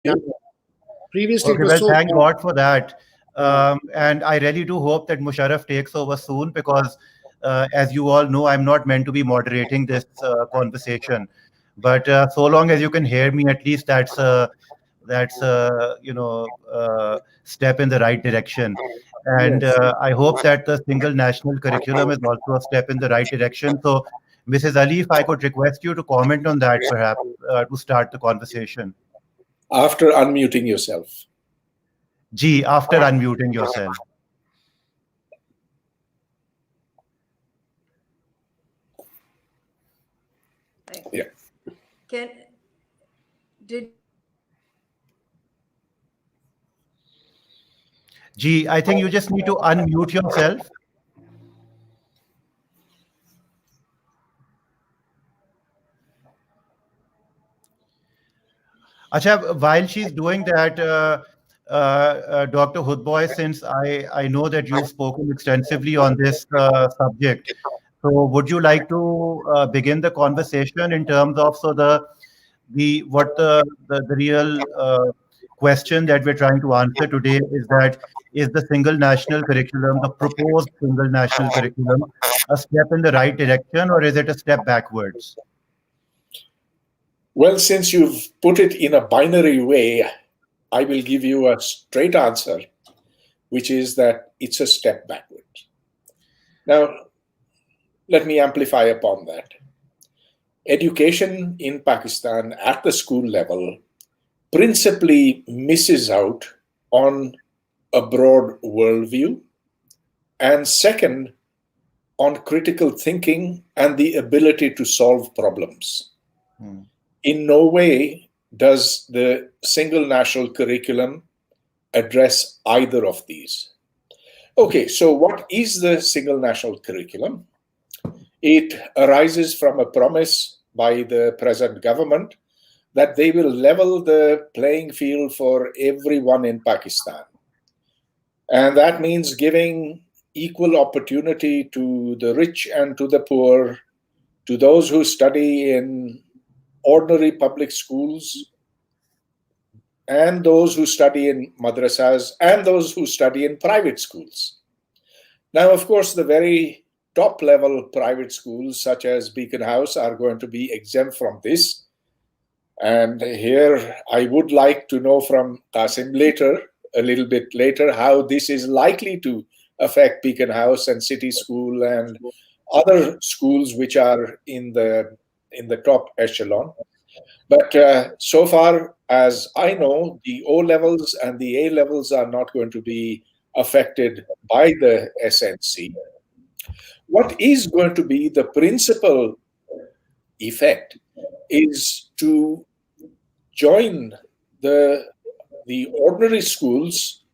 Yeah. Previously, Okay, it was well, so thank God for that. And I really do hope that Mosharraf takes over soon because, as you all know, I'm not meant to be moderating this conversation. But so long as you can hear me, at least that's step in the right direction. And Yes. I hope that the single national curriculum is also a step in the right direction. So, Mrs. Ali, if I could request you to comment on that, perhaps, to start the conversation. After unmuting yourself. G, after unmuting yourself. Yeah. G, I think you just need to unmute yourself. Acha, while she's doing that, Dr. Hoodbhoy, since I know that you've spoken extensively on this subject, so would you like to begin the conversation in terms of the real question that we're trying to answer today is that is the single national curriculum, the proposed single national curriculum, a step in the right direction or is it a step backwards? Well, since you've put it in a binary way, I will give you a straight answer, which is that it's a step backward. Now, let me amplify upon that. Education in Pakistan at the school level principally misses out on a broad worldview, and second, on critical thinking and the ability to solve problems. In no way does the single national curriculum address either of these. Okay, so what is the single national curriculum? It arises from a promise by the present government that they will level the playing field for everyone in Pakistan. And that means giving equal opportunity to the rich and to the poor, to those who study in ordinary public schools, and those who study in madrasas, and those who study in private schools. Now, of course, the very top level private schools, such as Beacon House, are going to be exempt from this. And here I would like to know from Qasim later, a little bit later, how this is likely to affect Beacon House and City School and other schools which are in the top echelon. But so far as I know, the O levels and the A levels are not going to be affected by the SNC. What is going to be the principal effect is to join the ordinary schools,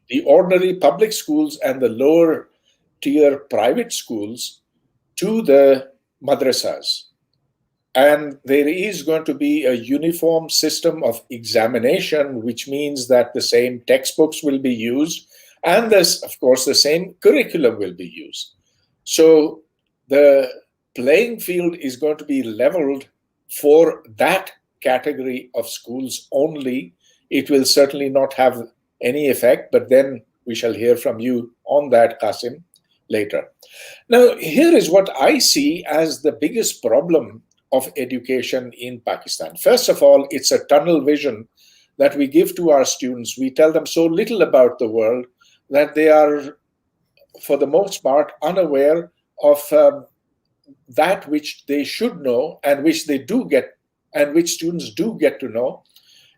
the ordinary public schools and the lower tier private schools to the madrasas. And there is going to be a uniform system of examination, which means that the same textbooks will be used, and of course, the same curriculum will be used. So the playing field is going to be leveled for that category of schools only. It will certainly not have any effect, but then we shall hear from you on that, Qasim, later. Now, here is what I see as the biggest problem of education in Pakistan. First of all, it's a tunnel vision that we give to our students. We tell them so little about the world that they are, for the most part, unaware of that which they should know and which they do get, and which students do get to know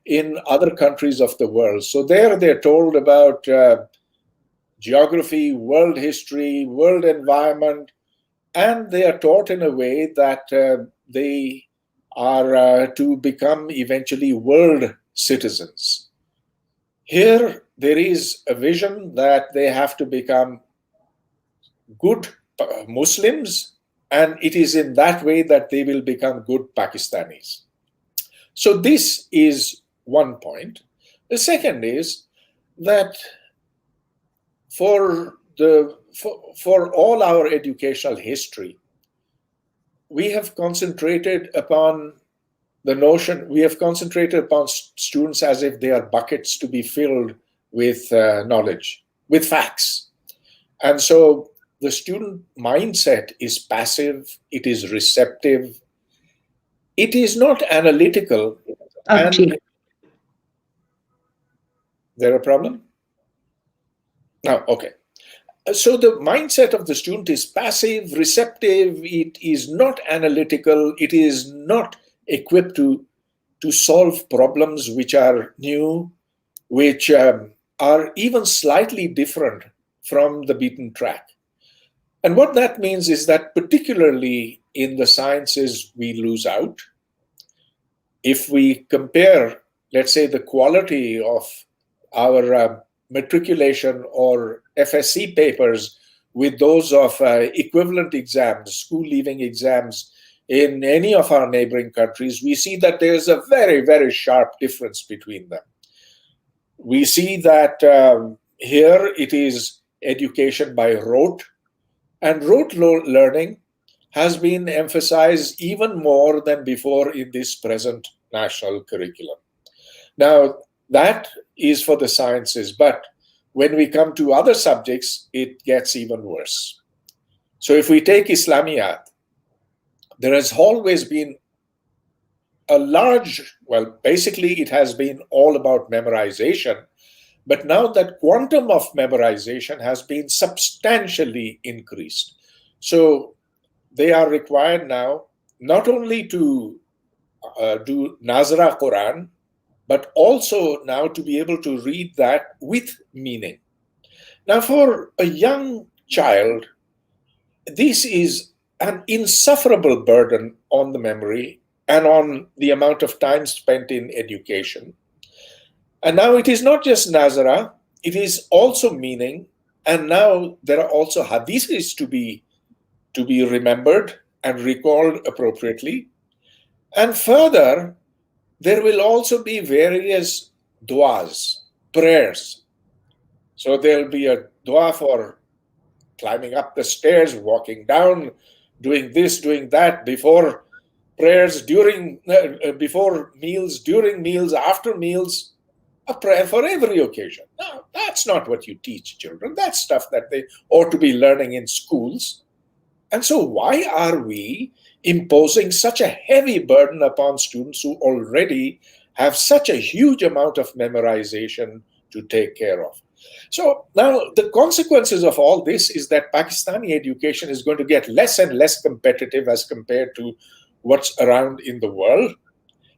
in other countries of the world. So there they're told about geography, world history, world environment, and they are taught in a way that they are to become eventually world citizens. Here, there is a vision that they have to become good Muslims, and it is in that way that they will become good Pakistanis. So this is one point. The second is that for all our educational history, we have concentrated upon the notion, we have concentrated upon students as if they are buckets to be filled with knowledge, with facts. And so the student mindset is passive, it is receptive, it is not analytical. Okay. And there a problem? No, okay. So the mindset of the student is passive, receptive, it is not analytical, it is not equipped to solve problems which are new, which are even slightly different from the beaten track. And what that means is that particularly in the sciences, we lose out. If we compare, let's say, the quality of our matriculation or FSC papers with those of equivalent exams, school leaving exams in any of our neighboring countries, we see that there's a very, very sharp difference between them. We see that here it is education by rote, and rote learning has been emphasized even more than before in this present national curriculum. Now, that is for the sciences, but when we come to other subjects, it gets even worse. So if we take Islamiyat, there has always been a large, well, basically it has been all about memorization, but now that quantum of memorization has been substantially increased. So they are required now not only to do Nazra Quran, but also now to be able to read that with meaning. Now, for a young child, this is an insufferable burden on the memory and on the amount of time spent in education. And now it is not just Nazara, it is also meaning. And now there are also hadiths to be remembered and recalled appropriately. And further, there will also be various du'as, prayers. So there will be a dua for climbing up the stairs, walking down, doing this, doing that, before prayers, before meals, during meals, after meals, a prayer for every occasion. Now, that's not what you teach children. That's stuff that they ought to be learning in schools. And so why are we imposing such a heavy burden upon students who already have such a huge amount of memorization to take care of? So now the consequences of all this is that Pakistani education is going to get less and less competitive as compared to what's around in the world.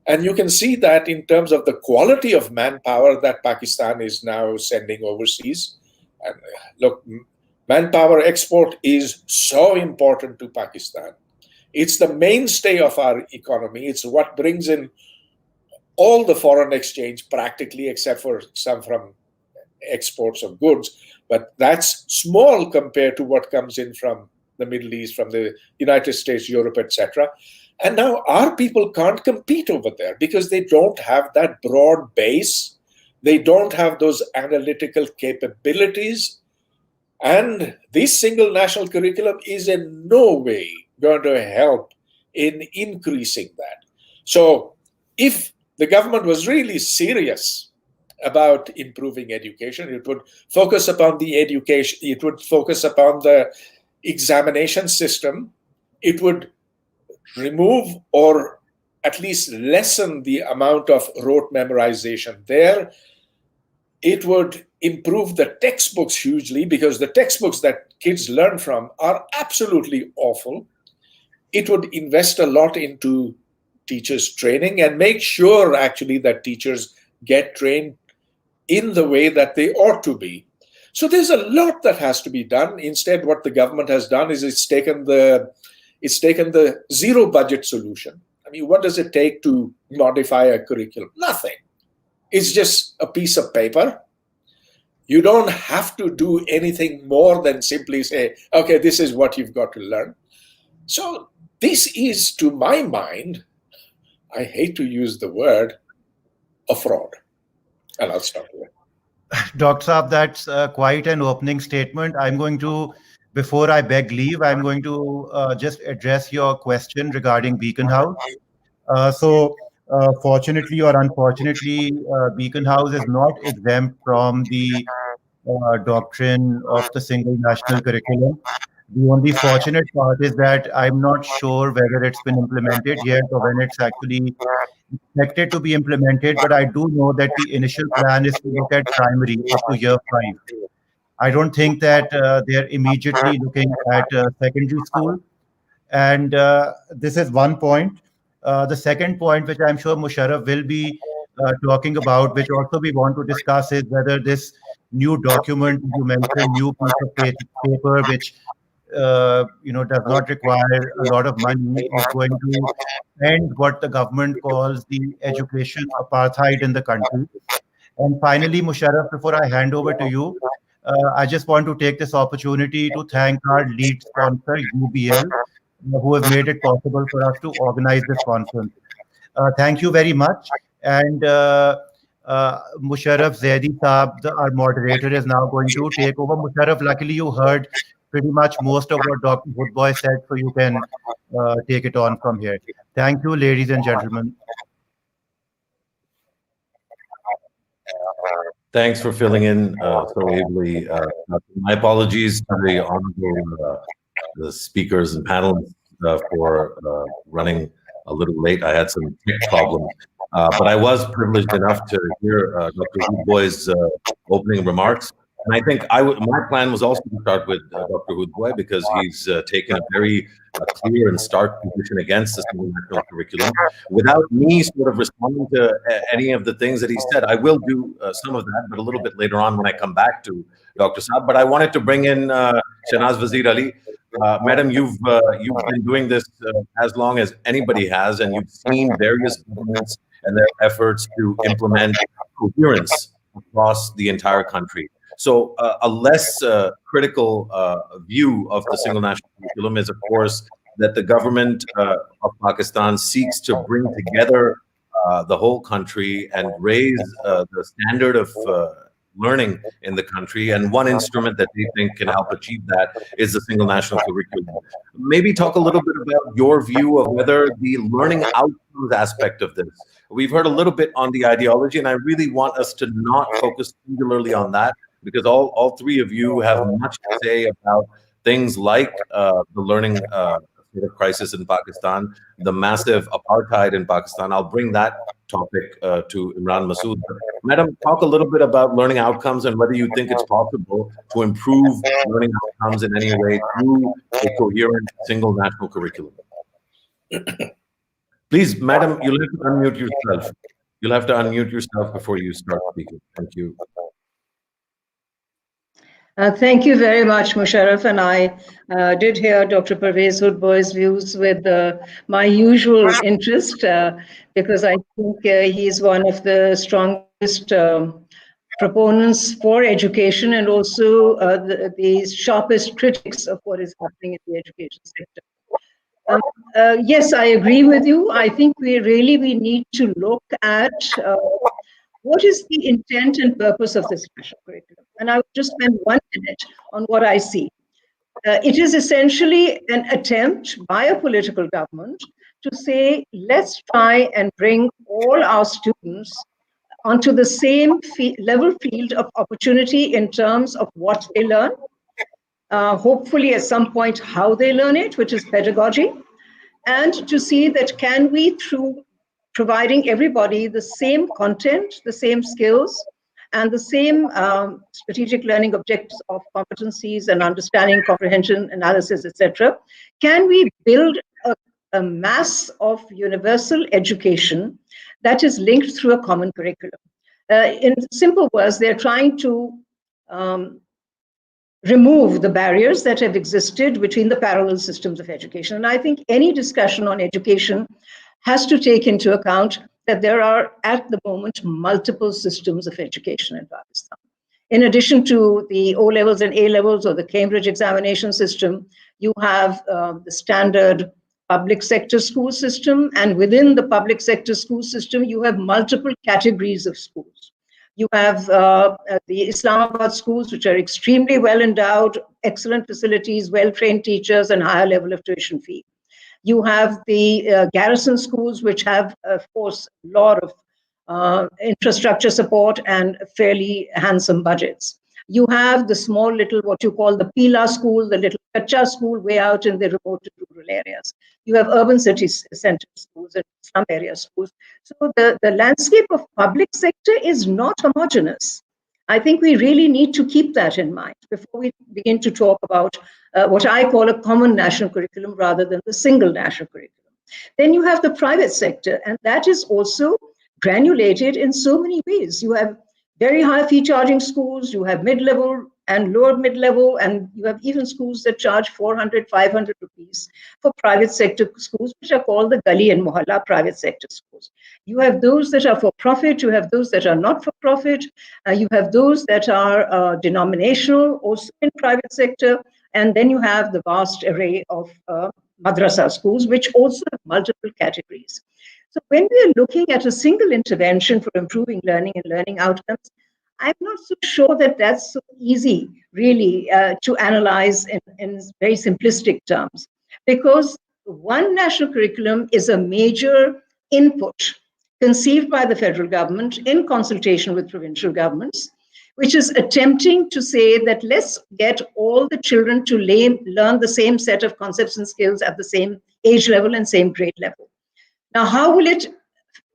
And you can see that in terms of the quality of manpower that Pakistan is now sending overseas. And look, manpower export is so important to Pakistan. It's the mainstay of our economy. It's what brings in all the foreign exchange practically, except for some from exports of goods. But that's small compared to what comes in from the Middle East, from the United States, Europe, etc. And now our people can't compete over there because they don't have that broad base. They don't have those analytical capabilities. And this single national curriculum is in no way going to help in increasing that. So if the government was really serious about improving education, it would focus upon the education, it would focus upon the examination system, it would remove or at least lessen the amount of rote memorization there. It would improve the textbooks hugely because the textbooks that kids learn from are absolutely awful. It would invest a lot into teachers' training and make sure actually that teachers get trained in the way that they ought to be. So there's a lot that has to be done. Instead, what the government has done is it's taken the zero budget solution. I mean, what does it take to modify a curriculum? Nothing. It's just a piece of paper. You don't have to do anything more than simply say, okay, this is what you've got to learn. So this is, to my mind, I hate to use the word, a fraud. And I'll stop here. Dr. Saab, that's quite an opening statement. I'm going to, before I beg leave, I'm going to just address your question regarding Beacon House. So Fortunately or unfortunately, Beacon House is not exempt from the doctrine of the single national curriculum. The only fortunate part is that I'm not sure whether it's been implemented yet or when it's actually expected to be implemented, but I do know that the initial plan is to look at primary up to year 5. I don't think that they're immediately looking at secondary school. And this is one point. The second point, which I'm sure Mosharraf will be talking about, which also we want to discuss, is whether this new document you mentioned, new piece of paper, which does not require a lot of money, is going to end what the government calls the education apartheid in the country. And finally, Mosharraf, before I hand over to you, I just want to take this opportunity to thank our lead sponsor, UBL, who have made it possible for us to organize this conference. Thank you very much. And Mosharraf Zaidi Saab, our moderator, is now going to take over. Mosharraf, luckily you heard pretty much most of what Dr. Hoodbhoy said, so you can take it on from here. Thank you, ladies and gentlemen. Thanks for filling in so ably. My apologies to the honorable the speakers and panelists for running a little late. I had some tech problems, but I was privileged enough to hear Dr. Hoodbhoy's opening remarks. And I think my plan was also to start with Dr. Hoodbhoy because he's taken a very clear and stark position against the single national curriculum. Without me sort of responding to any of the things that he said, I will do some of that, but a little bit later on when I come back to Dr. Saab. But I wanted to bring in Shahnaz Wazir Ali. Madam, you've been doing this as long as anybody has, and you've seen various governments and their efforts to implement coherence across the entire country. So a less critical view of the single national curriculum is, of course, that the government of Pakistan seeks to bring together the whole country and raise the standard of learning in the country. And one instrument that they think can help achieve that is the single national curriculum. Maybe talk a little bit about your view of whether the learning outcomes aspect of this. We've heard a little bit on the ideology, and I really want us to not focus singularly on that, because all three of you have much to say about things like the learning crisis in Pakistan, the massive apartheid in Pakistan. I'll bring that topic to Imran Masood. Madam, talk a little bit about learning outcomes and whether you think it's possible to improve learning outcomes in any way through a coherent single national curriculum. Please, Madam, you'll have to unmute yourself. You'll have to unmute yourself before you start speaking. Thank you. Thank you very much, Mosharraf, and I did hear Dr. Pervez Hoodbhoy's views with my usual interest because I think he's one of the strongest proponents for education and also the sharpest critics of what is happening in the education sector. Yes, I agree with you. I think we need to look at what is the intent and purpose of this national curriculum? And I will just spend 1 minute on what I see. It is essentially an attempt by a political government to say, let's try and bring all our students onto the same level field of opportunity in terms of what they learn, hopefully at some point how they learn it, which is pedagogy, and to see that can we, through providing everybody the same content, the same skills, and the same strategic learning objectives of competencies and understanding, comprehension, analysis, etc., can we build a mass of universal education that is linked through a common curriculum? In simple words, they're trying to remove the barriers that have existed between the parallel systems of education. And I think any discussion on education has to take into account that there are, at the moment, multiple systems of education in Pakistan. In addition to the O levels and A levels or the Cambridge examination system, you have the standard public sector school system. And within the public sector school system, you have multiple categories of schools. You have the Islamabad schools, which are extremely well endowed, excellent facilities, well-trained teachers, and higher level of tuition fee. You have the garrison schools, which have, of course, a lot of infrastructure support and fairly handsome budgets. You have the small little, what you call the Pila school, the little Kacha school way out in the remote rural areas. You have urban city center schools and slum area schools. So the landscape of public sector is not homogeneous. I think we really need to keep that in mind before we begin to talk about what I call a common national curriculum rather than the single national curriculum. Then you have the private sector, and that is also granulated in so many ways. You have very high fee charging schools, you have mid-level and lower mid-level, and you have even schools that charge 400, 500 rupees for private sector schools, which are called the Gali and Mohalla private sector schools. You have those that are for profit, you have those that are not for profit, you have those that are denominational, also in private sector, and then you have the vast array of madrasa schools, which also have multiple categories. So when we are looking at a single intervention for improving learning and learning outcomes, I'm not so sure that that's so easy, really, to analyze in very simplistic terms, because one national curriculum is a major input conceived by the federal government in consultation with provincial governments, which is attempting to say that let's get all the children to learn the same set of concepts and skills at the same age level and same grade level. Now, how will it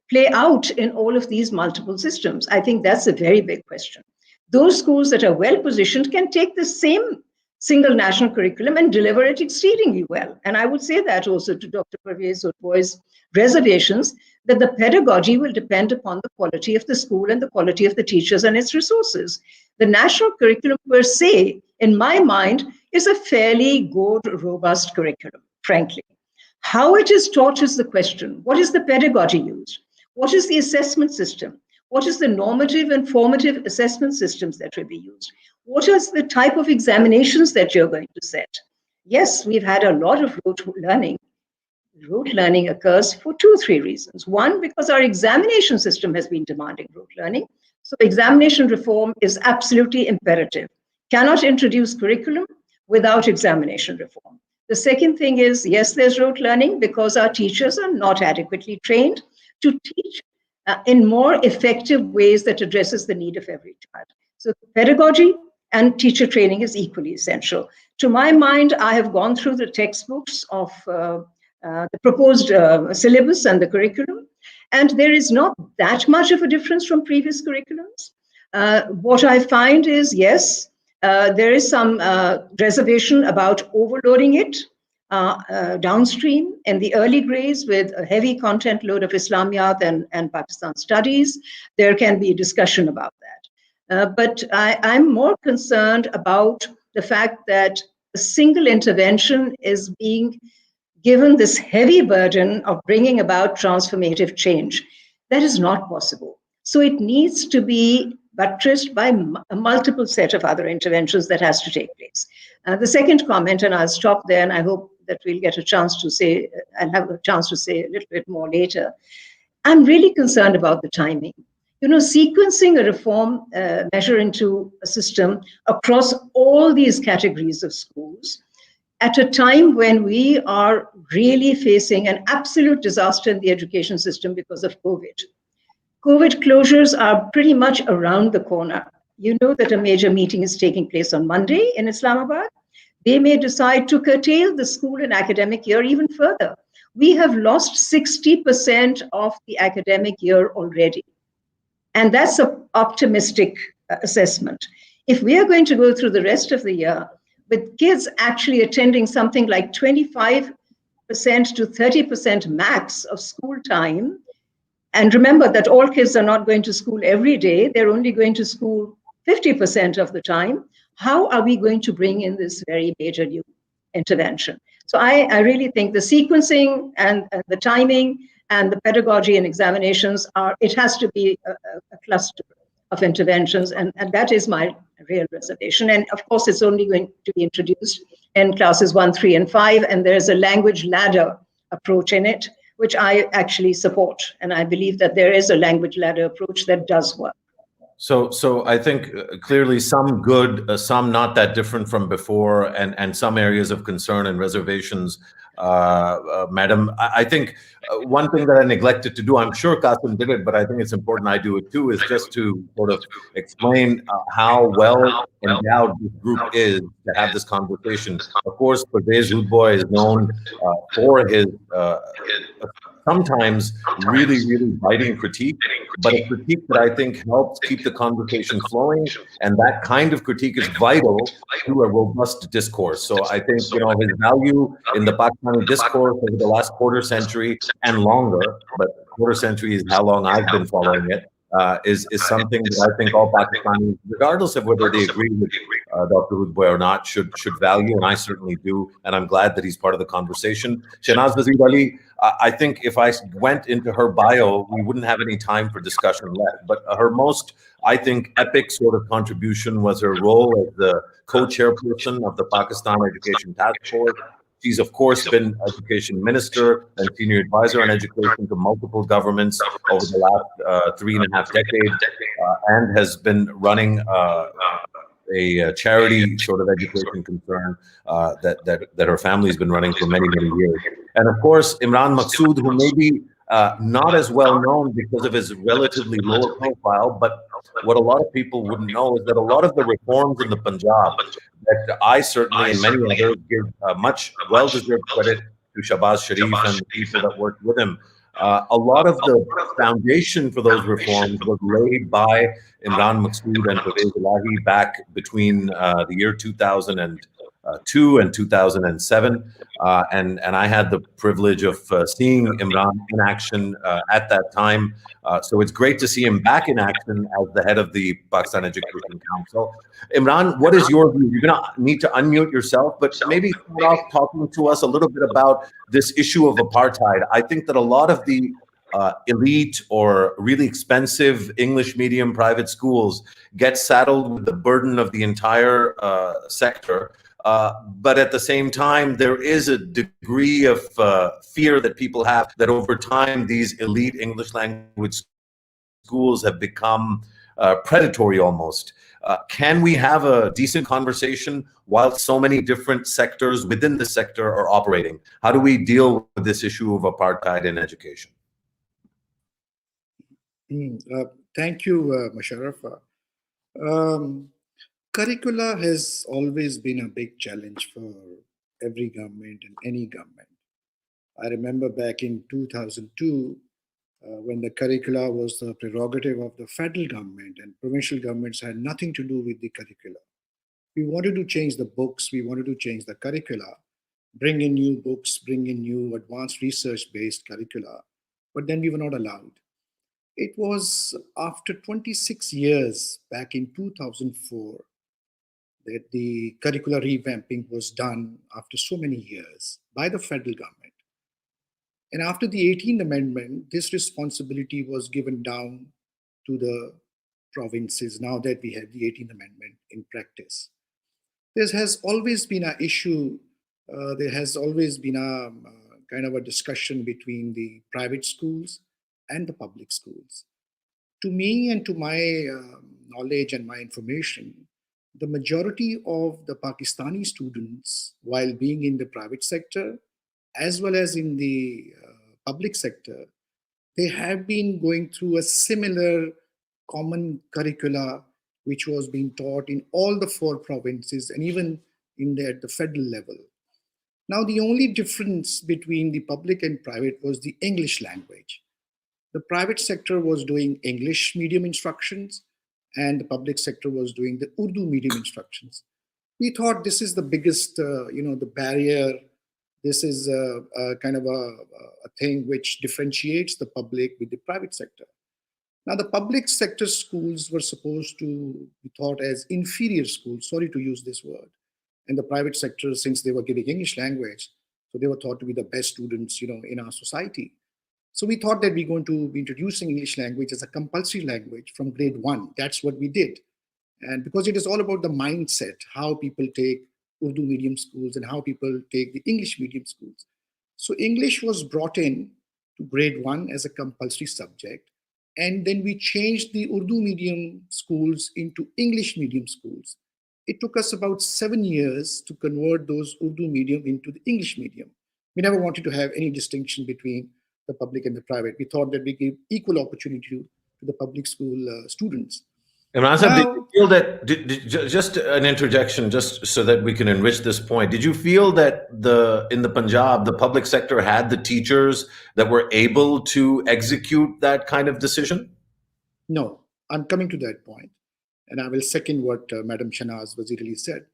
play out in all of these multiple systems? I think that's a very big question. Those schools that are well positioned can take the same single national curriculum and deliver it exceedingly well. And I would say that also to Dr. Pervez Hoodbhoy's reservations, that the pedagogy will depend upon the quality of the school and the quality of the teachers and its resources. The national curriculum per se, in my mind, is a fairly good, robust curriculum, frankly. How it is taught is the question. What is the pedagogy used? What is the assessment system? What is the normative and formative assessment systems that will be used? What is the type of examinations that you're going to set? Yes, we've had a lot of rote learning. Rote learning occurs for 2 or 3 reasons. One, because our examination system has been demanding rote learning. So examination reform is absolutely imperative. Cannot introduce curriculum without examination reform. The second thing is, yes, there's rote learning because our teachers are not adequately trained to teach in more effective ways that addresses the need of every child. So pedagogy and teacher training is equally essential. To my mind, I have gone through the textbooks of the proposed syllabus and the curriculum, and there is not that much of a difference from previous curriculums. What I find is, yes, there is some reservation about overloading it downstream in the early grades with a heavy content load of Islamiyat and Pakistan studies. There can be a discussion about that. But I'm more concerned about the fact that a single intervention is being given this heavy burden of bringing about transformative change. That is not possible. So it needs to be buttressed by a multiple set of other interventions that has to take place. The second comment, and I'll stop there, and I hope that we'll get a chance to say, and have a chance to say a little bit more later. I'm really concerned about the timing. You know, sequencing a reform measure into a system across all these categories of schools at a time when we are really facing an absolute disaster in the education system because of COVID. COVID closures are pretty much around the corner. You know that a major meeting is taking place on Monday in Islamabad. They may decide to curtail the school and academic year even further. We have lost 60% of the academic year already. And that's an optimistic assessment. If we are going to go through the rest of the year with kids actually attending something like 25% to 30% max of school time, and remember that all kids are not going to school every day, they're only going to school 50% of the time, how are we going to bring in this very major new intervention? So I really think the sequencing and the timing and the pedagogy and examinations it has to be a cluster of interventions, and that is my real reservation. And of course, it's only going to be introduced in classes 1, 3, and 5, and there's a language ladder approach in it, which I actually support. And I believe that there is a language ladder approach that does work. So I think clearly some good, some not that different from before, and some areas of concern and reservations Madam. I think one thing that I neglected to do, I'm sure Qasim did it, but I think it's important I do it too, is just to sort of explain how well endowed this group is to have this conversation. Of course, Pervez Hoodbhoy is known for his sometimes really, really biting critique, but a critique that I think helps keep the conversation flowing. And that kind of critique is vital to a robust discourse. So I think, you know, his value in the Pakistani discourse over the last quarter century and longer, but quarter century is how long I've been following it, is something that I think all Pakistanis, regardless of whether they agree with Dr. Hoodbhoy or not, should value, and I certainly do. And I'm glad that he's part of the conversation. Shahnaz Wazir Ali, I think if I went into her bio, we wouldn't have any time for discussion left. But her most, I think, epic sort of contribution was her role as the co-chairperson of the Pakistan Education Task Force. She's, of course, been education minister and senior advisor on education to multiple governments over the last 3.5 decades, and has been running a charity sort of education concern that her family's been running for many, many years. And of course, Imran Maqsood, who may be not as well known because of his relatively lower profile, but what a lot of people wouldn't know is that a lot of the reforms in the Punjab that I certainly and many others give much well-deserved credit to Shahbaz Sharif and the people that worked with him. A lot of the foundation for those reforms was laid by Imran Maqsood and Pervez Elahi back between the year 2002 and 2007. And I had the privilege of seeing Imran in action at that time. So it's great to see him back in action as the head of the Pakistan Education Council. Imran, what is your view? You're going to need to unmute yourself, but maybe start off talking to us a little bit about this issue of apartheid. I think that a lot of the elite or really expensive English medium private schools get saddled with the burden of the entire sector. But at the same time, there is a degree of fear that people have that over time, these elite English language schools have become predatory almost. Can we have a decent conversation while so many different sectors within the sector are operating? How do we deal with this issue of apartheid in education? Thank you, Mosharraf. Curricula has always been a big challenge for every government and any government. I remember back in 2002, when the curricula was the prerogative of the federal government and provincial governments had nothing to do with the curricula. We wanted to change the books, we wanted to change the curricula, bring in new books, bring in new advanced research-based curricula, but then we were not allowed. It was after 26 years, back in 2004, that the curricular revamping was done after so many years by the federal government. And after the 18th Amendment, this responsibility was given down to the provinces now that we have the 18th Amendment in practice. There has always been an issue, there has always been a kind of a discussion between the private schools and the public schools. To me and to my knowledge and my information, the majority of the Pakistani students, while being in the private sector, as well as in the public sector, they have been going through a similar common curricula, which was being taught in all the 4 provinces and even at the federal level. Now, the only difference between the public and private was the English language. The private sector was doing English medium instructions and the public sector was doing the Urdu medium instructions. We thought this is the biggest, the barrier. This is a kind of a thing which differentiates the public with the private sector. Now, the public sector schools were supposed to be taught as inferior schools, sorry to use this word. And the private sector, since they were giving English language, so they were thought to be the best students, in our society. So we thought that we're going to be introducing English language as a compulsory language from grade 1. That's what we did. And because it is all about the mindset, how people take Urdu medium schools and how people take the English medium schools. So English was brought in to grade 1 as a compulsory subject. And then we changed the Urdu medium schools into English medium schools. It took us about 7 years to convert those Urdu medium into the English medium. We never wanted to have any distinction between the public and the private. We thought that we give equal opportunity to the public school students. Imran Sahib, did you Now, feel that, just an interjection, just so that we can enrich this point, did you feel that in the Punjab, the public sector had the teachers that were able to execute that kind of decision? no, I'm coming to that point, and I will second what Madam Shahnaz Wazir said.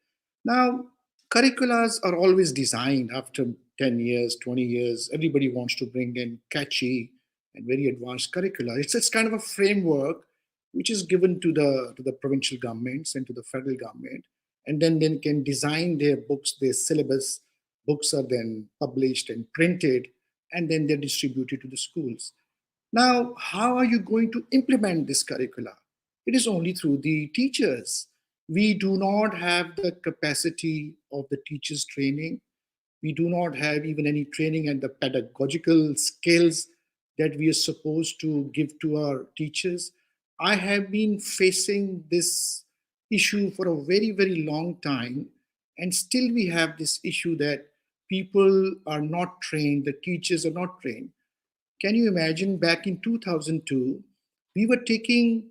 Now, curriculums are always designed after 10 years, 20 years. Everybody wants to bring in catchy and very advanced curricula. It's kind of a framework which is given to the provincial governments and to the federal government, and then they can design their books, their syllabus. Books are then published and printed, and then they're distributed to the schools. Now, how are you going to implement this curricula? It is only through the teachers. We do not have the capacity of the teachers' training. We do not have even any training and the pedagogical skills that we are supposed to give to our teachers. I have been facing this issue for a very, very long time, and still we have this issue that people are not trained, the teachers are not trained. Can you imagine back in 2002, we were taking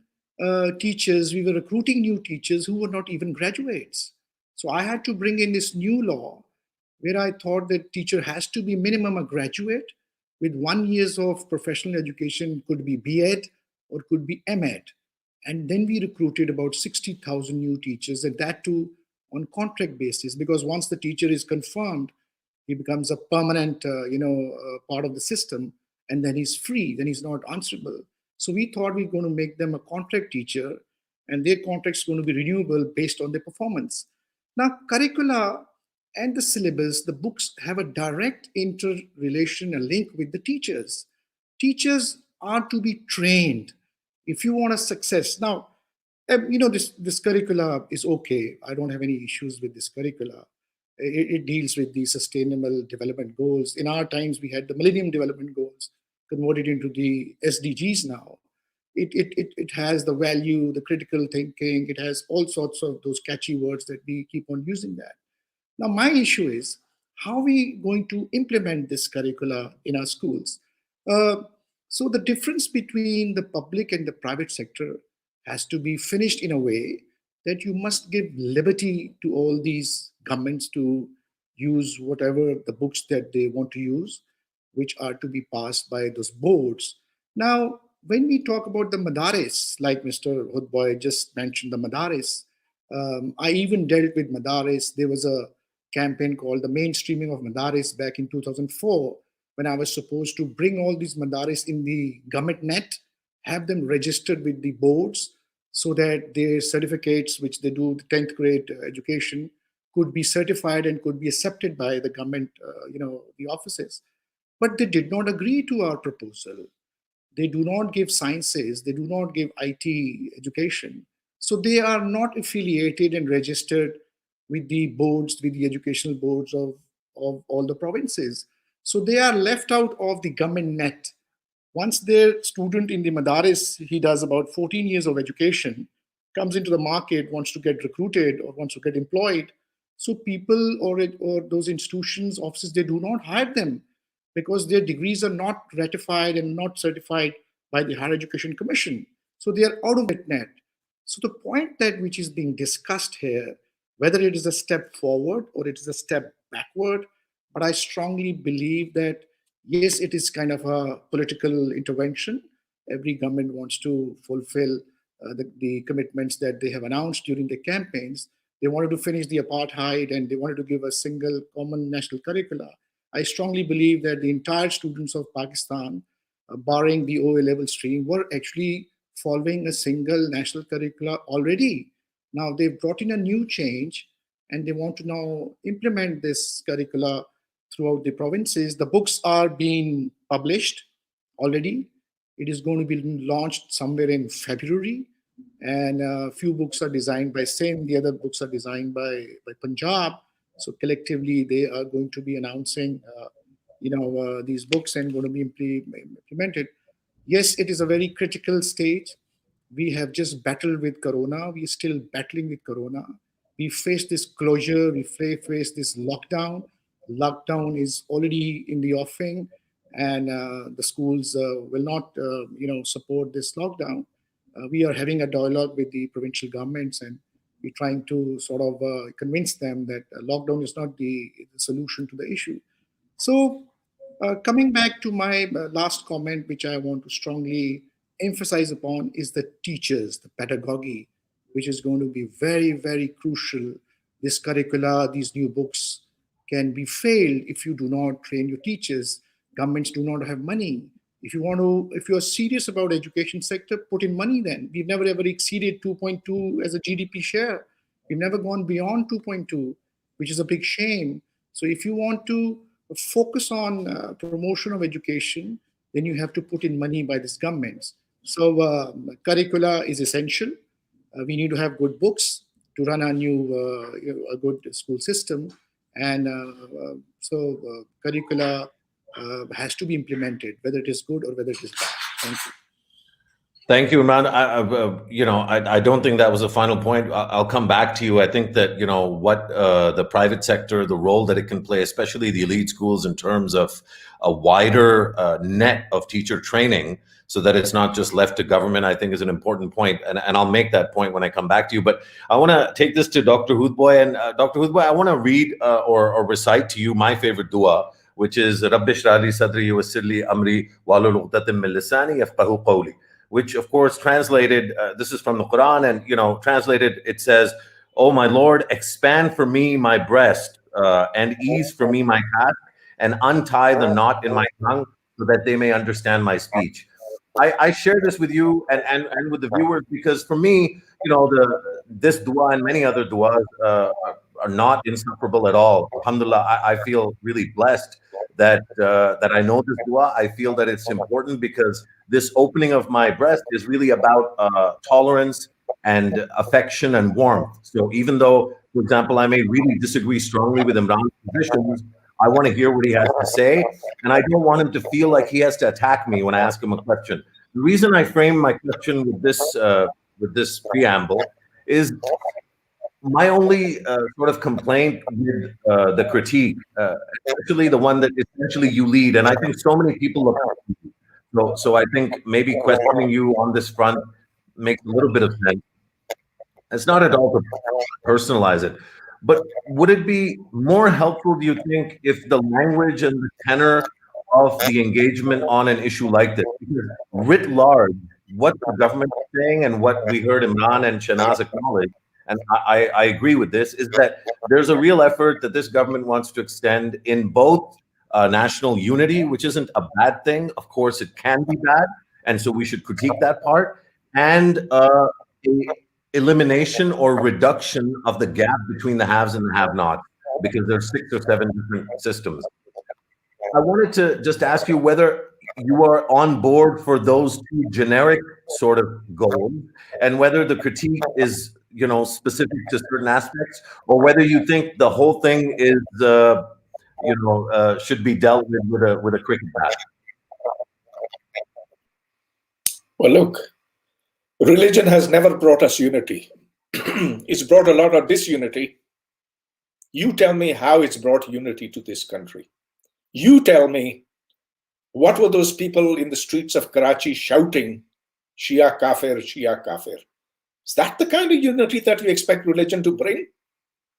teachers, we were recruiting new teachers who were not even graduates. So I had to bring in this new law where I thought that teacher has to be minimum a graduate with 1 year of professional education, could be B.Ed or could be M.Ed. And then we recruited about 60,000 new teachers, and that too on contract basis, because once the teacher is confirmed, he becomes a permanent part of the system, and then he's free, then he's not answerable. So we thought we were going to make them a contract teacher, and their contract is going to be renewable based on their performance. Now, curricula and the syllabus, the books have a direct interrelation, a link with the teachers. Teachers are to be trained if you want a success. Now, this curricula is okay. I don't have any issues with this curricula. It deals with the sustainable development goals. In our times, we had the Millennium Development Goals converted into the SDGs now. It has the value, the critical thinking. It has all sorts of those catchy words that we keep on using that. Now, my issue is, how are we going to implement this curricula in our schools? So the difference between the public and the private sector has to be finished in a way that you must give liberty to all these governments to use whatever the books that they want to use, which are to be passed by those boards. Now, when we talk about the Madras, like Mr. Hoodbhoy just mentioned the Madras, I even dealt with Madras. There was a campaign called the Mainstreaming of Madras back in 2004, when I was supposed to bring all these Madras in the government net, have them registered with the boards so that their certificates, which they do the 10th grade education, could be certified and could be accepted by the government, the offices. But they did not agree to our proposal. They do not give sciences. They do not give IT education. So they are not affiliated and registered with the boards, with the educational boards of all the provinces. So they are left out of the government net. Once their student in the Madras, he does about 14 years of education, comes into the market, wants to get recruited or wants to get employed. So people or those institutions, offices, they do not hire them because their degrees are not ratified and not certified by the Higher Education Commission. So they are out of that net. So the point that which is being discussed here, whether it is a step forward or it is a step backward, but I strongly believe that, yes, it is kind of a political intervention. Every government wants to fulfill the commitments that they have announced during the campaigns. They wanted to finish the apartheid and they wanted to give a single common national curricula. I strongly believe that the entire students of Pakistan, barring the OA level stream, were actually following a single national curricula already. Now they've brought in a new change and they want to now implement this curricula throughout the provinces. The books are being published already. It is going to be launched somewhere in February. And a few books are designed by Sindh. The other books are designed by Punjab. So collectively, they are going to be announcing, these books and going to be implemented. Yes, it is a very critical stage. We have just battled with Corona. We're still battling with Corona. We face this closure. We face this lockdown. lockdown is already in the offing, and the schools will not, support this lockdown. We are having a dialogue with the provincial governments, and we're trying to sort of convince them that lockdown is not the solution to the issue. So, coming back to my last comment, which I want to strongly emphasize upon, is the teachers, the pedagogy, which is going to be very, very crucial. This curricula, these new books can be failed if you do not train your teachers. Governments do not have money. If you're serious about education sector, put in money then. We've never ever exceeded 2.2 as a GDP share. We've never gone beyond 2.2, which is a big shame. So if you want to focus on promotion of education, then you have to put in money by these governments. So curricula is essential. We need to have good books to run a good school system. And so curricula has to be implemented, whether it is good or whether it is bad. Thank you. Thank you, Imran. I don't think that was the final point. I'll come back to you. I think that, what the private sector, the role that it can play, especially the elite schools, in terms of a wider net of teacher training, so that it's not just left to government, I think is an important point. And I'll make that point when I come back to you. But I want to take this to Dr. Hoodbhoy. And Dr. Hoodbhoy, I want to read or recite to you my favorite dua, which is Rabbi shrah li sadri wa yassir li amri wahlul 'uqdatam min lisani yafqahu qawli, which of course translated, this is from the Quran, and translated it says, "Oh my Lord, expand for me my breast and ease for me my task, and untie the knot in my tongue so that they may understand my speech." I share this with you and with the viewers because for me, this dua and many other duas are not insufferable at all. Alhamdulillah, I feel really blessed that I know this dua. I feel that it's important because this opening of my breast is really about tolerance and affection and warmth. So even though, for example, I may really disagree strongly with Imran's positions, I want to hear what he has to say, and I don't want him to feel like he has to attack me when I ask him a question. The reason I frame my question with this preamble is my only sort of complaint with the critique, actually the one that essentially you lead, and I think so many people look up to you. So I think maybe questioning you on this front makes a little bit of sense. It's not at all to personalize it, but would it be more helpful, do you think, if the language and the tenor of the engagement on an issue like this, because writ large, what the government is saying and what we heard Imran and Shahnaz acknowledge, and I agree with this, is that there's a real effort that this government wants to extend in both national unity, which isn't a bad thing. Of course, it can be bad, and so we should critique that part, and elimination or reduction of the gap between the haves and the have-nots, because there's 6 or 7 different systems. I wanted to just ask you whether you are on board for those two generic sort of goals, and whether the critique is, specific to certain aspects, or whether you think the whole thing is, should be dealt with a cricket bat. Well, look, religion has never brought us unity. It's brought a lot of disunity. You tell me how it's brought unity to this country. You tell me, what were those people in the streets of Karachi shouting, Shia kafir, Shia kafir? Is that the kind of unity that you expect religion to bring?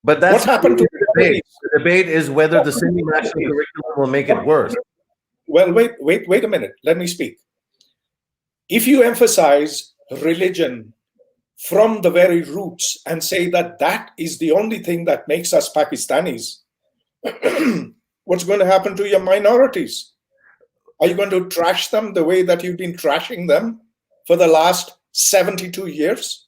But that's what happened to the debate. The debate is whether the Sunni national curriculum will make it worse. Well, wait a minute. Let me speak. If you emphasize religion from the very roots and say that that is the only thing that makes us Pakistanis, what's going to happen to your minorities? Are you going to trash them the way that you've been trashing them for the last 72 years?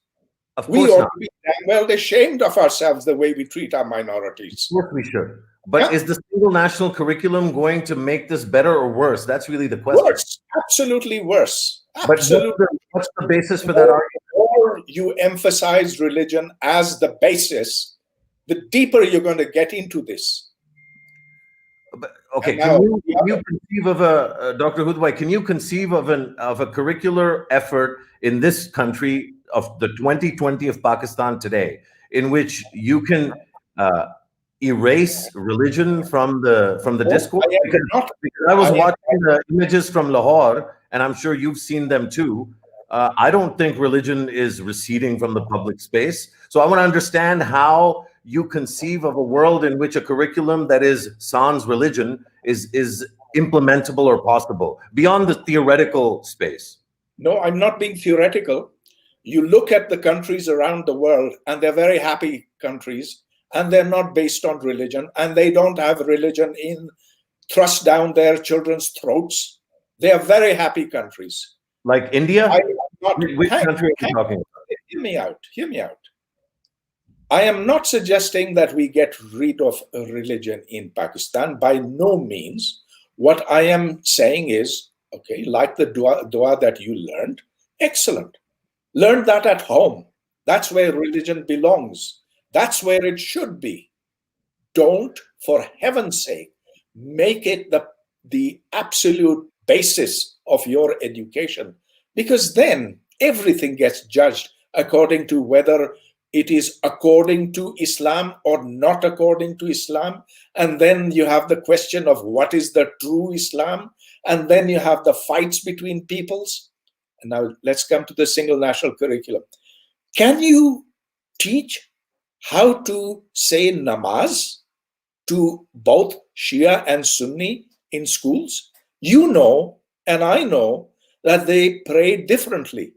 Of course we ought not. to be damn well ashamed of ourselves the way we treat our minorities. Of course we should. But is the single national curriculum going to make this better or worse? That's really the question. Worse. Absolutely worse. Absolutely. But what's the basis for that argument? The more you emphasize religion as the basis, the deeper you're going to get into this. But, okay, can you conceive of Dr. Hoodbhoy, can you conceive of a curricular effort in this country of the 2020 of Pakistan today, in which you can erase religion from the discourse? I am not. Because I was watching the images from Lahore, and I'm sure you've seen them too. I don't think religion is receding from the public space. So I want to understand how you conceive of a world in which a curriculum that is sans religion is implementable or possible beyond the theoretical space. No, I'm not being theoretical. You look at the countries around the world, and they're very happy countries, and they're not based on religion, and they don't have religion thrust down their children's throats. They are very happy countries. Like India? Which country are you talking about? Hear me out. Hear me out. I am not suggesting that we get rid of religion in Pakistan. By no means. What I am saying is, okay, like the dua that you learned, excellent. Learn that at home. That's where religion belongs. That's where it should be. Don't, for heaven's sake, make it the absolute basis of your education, because then everything gets judged according to whether it is according to Islam or not according to Islam. And then you have the question of what is the true Islam? And then you have the fights between peoples. And now let's come to the single national curriculum. Can you teach how to say namaz to both Shia and Sunni in schools? You know, and I know, that they pray differently.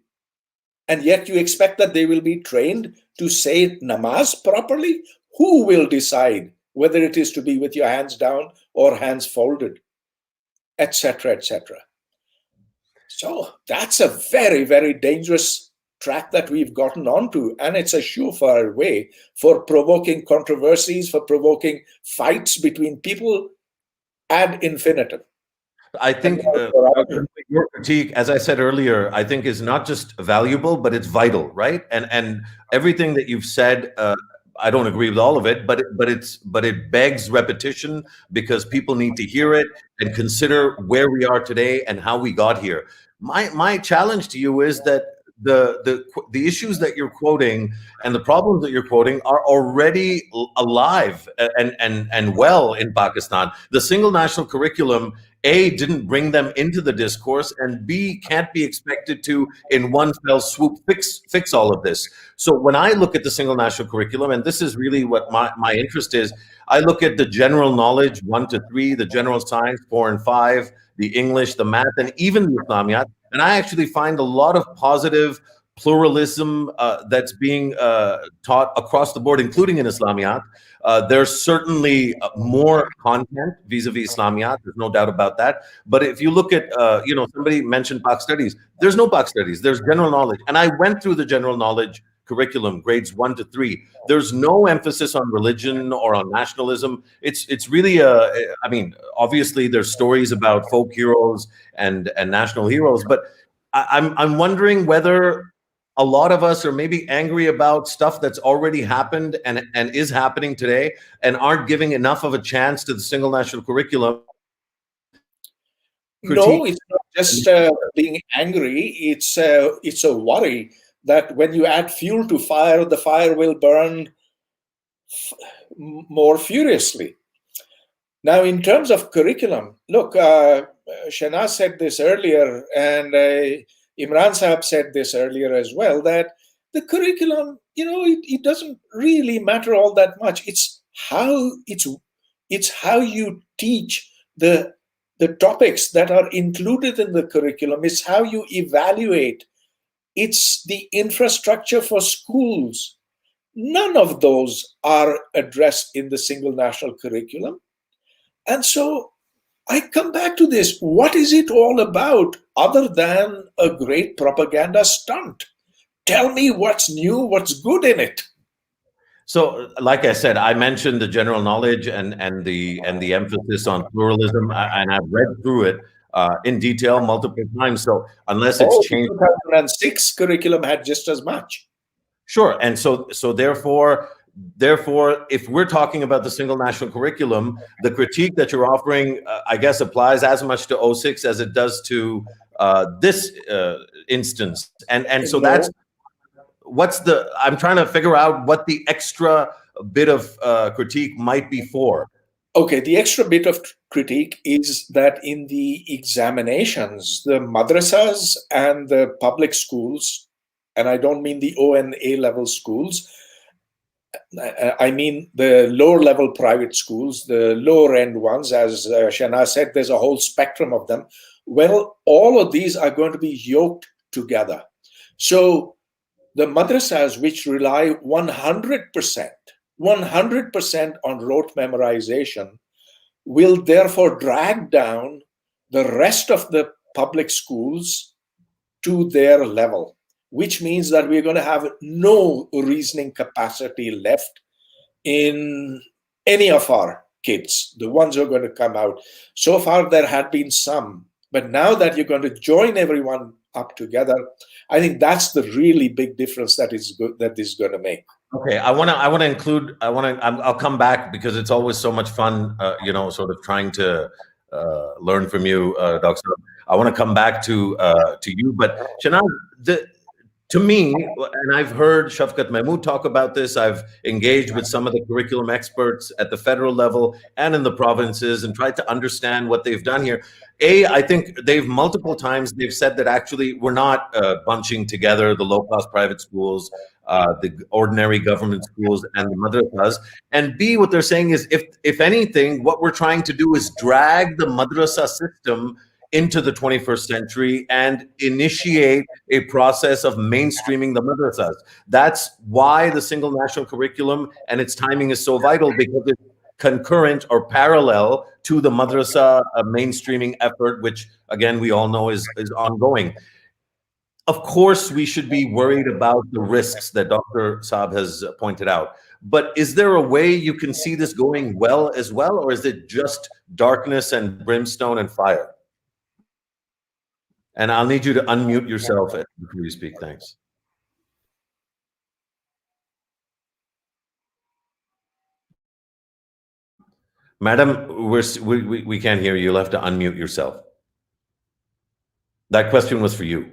And yet you expect that they will be trained to say namaz properly? Who will decide whether it is to be with your hands down or hands folded, etc., etc.? So that's a very, very dangerous track that we've gotten onto, and it's a surefire way for provoking controversies, for provoking fights between people ad infinitum. I think your critique, as I said earlier, I think is not just valuable, but it's vital, right? And everything that you've said, I don't agree with all of it, but it begs repetition because people need to hear it and consider where we are today and how we got here. My challenge to you is that the issues that you're quoting and the problems that you're quoting are already alive and well in Pakistan. The single national curriculum, A, didn't bring them into the discourse, and B, can't be expected to, in one fell swoop, fix all of this. So when I look at the single national curriculum, and this is really what my interest is, I look at the general knowledge, 1 to 3, the general science, 4 and 5, the English, the math, and even the Islamiyat. And I actually find a lot of positive pluralism that's being taught across the board, including in Islamiyat. There's certainly more content vis-a-vis Islamiyat. There's no doubt about that. But if you look at, somebody mentioned Pak Studies. There's no Pak Studies. There's general knowledge. And I went through the general knowledge curriculum, grades 1 to 3. There's no emphasis on religion or on nationalism. It's really obviously there's stories about folk heroes and national heroes, but I'm wondering whether a lot of us are maybe angry about stuff that's already happened and is happening today and aren't giving enough of a chance to the single national curriculum. No, it's not just being angry. It's a worry that when you add fuel to fire, the fire will burn more furiously. Now, in terms of curriculum, look, Shahnaz said this earlier, and Imran Sahab said this earlier as well, that the curriculum, it doesn't really matter all that much. It's how you teach the topics that are included in the curriculum. It's how you evaluate. It's the infrastructure for schools. None of those are addressed in the single national curriculum. And so I come back to this. What is it all about other than a great propaganda stunt? Tell me what's new, what's good in it. So, like I said, I mentioned the general knowledge and the emphasis on pluralism, and I've read through it in detail multiple times. So unless it's changed, 2006 curriculum had just as much. Sure, and so therefore, if we're talking about the single national curriculum, the critique that you're offering, I guess, applies as much to 06 as it does to this instance. And so that's I'm trying to figure out what the extra bit of critique might be for. Okay, the extra bit of critique is that in the examinations, the madrasas and the public schools, and I don't mean the O and A level schools, I mean the lower level private schools, the lower end ones, as Shahnaz said, there's a whole spectrum of them. Well, all of these are going to be yoked together. So the madrasas which rely 100% on rote memorization will therefore drag down the rest of the public schools to their level, which means that we're going to have no reasoning capacity left in any of our kids, the ones who are going to come out. So far, there had been some, but now that you're going to join everyone up together, I think that's the really big difference that is going to make. Okay, I'll come back because it's always so much fun, sort of trying to learn from you, Dr. I want to come back to you, but Shahnaz, to me, and I've heard Shafqat Mahmood talk about this, I've engaged with some of the curriculum experts at the federal level and in the provinces and tried to understand what they've done here. I think multiple times they've said that actually we're not bunching together the low-cost private schools, the ordinary government schools, and the madrasas. And B, what they're saying is, if anything, what we're trying to do is drag the madrasa system into the 21st century and initiate a process of mainstreaming the madrasas. That's why the single national curriculum and its timing is so vital, because it's concurrent or parallel to the madrasa mainstreaming effort, which again, we all know is ongoing. Of course, we should be worried about the risks that Dr. Saab has pointed out. But is there a way you can see this going well as well, or is it just darkness and brimstone and fire? And I'll need you to unmute yourself before you speak. Thanks. Madam, we can't hear you. You'll have to unmute yourself. That question was for you.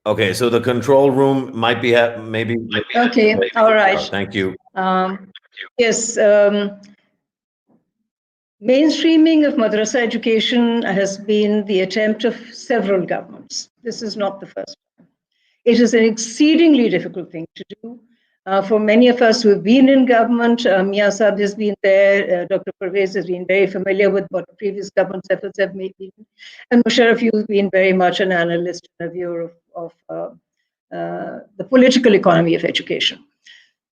Okay, so the control room might be maybe. Okay, all right. Thank you. Yes. Mainstreaming of madrasa education has been the attempt of several governments. This is not the first time. It is an exceedingly difficult thing to do. For many of us who have been in government, Mia Saab has been there, Dr. Pervez has been very familiar with what previous government's efforts have made, and Mosharraf, you've been very much an analyst and a viewer of the political economy of education.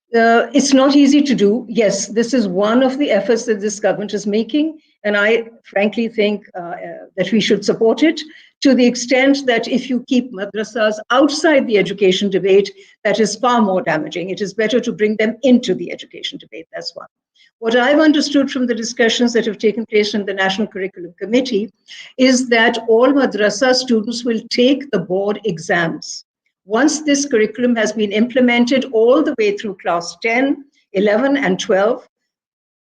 It's not easy to do. Yes, this is one of the efforts that this government is making, and I frankly think that we should support it to the extent that if you keep madrasas outside the education debate, that is far more damaging. It is better to bring them into the education debate. That's one. What I've understood from the discussions that have taken place in the National Curriculum Committee is that all madrasa students will take the board exams. Once this curriculum has been implemented all the way through class 10, 11, and 12,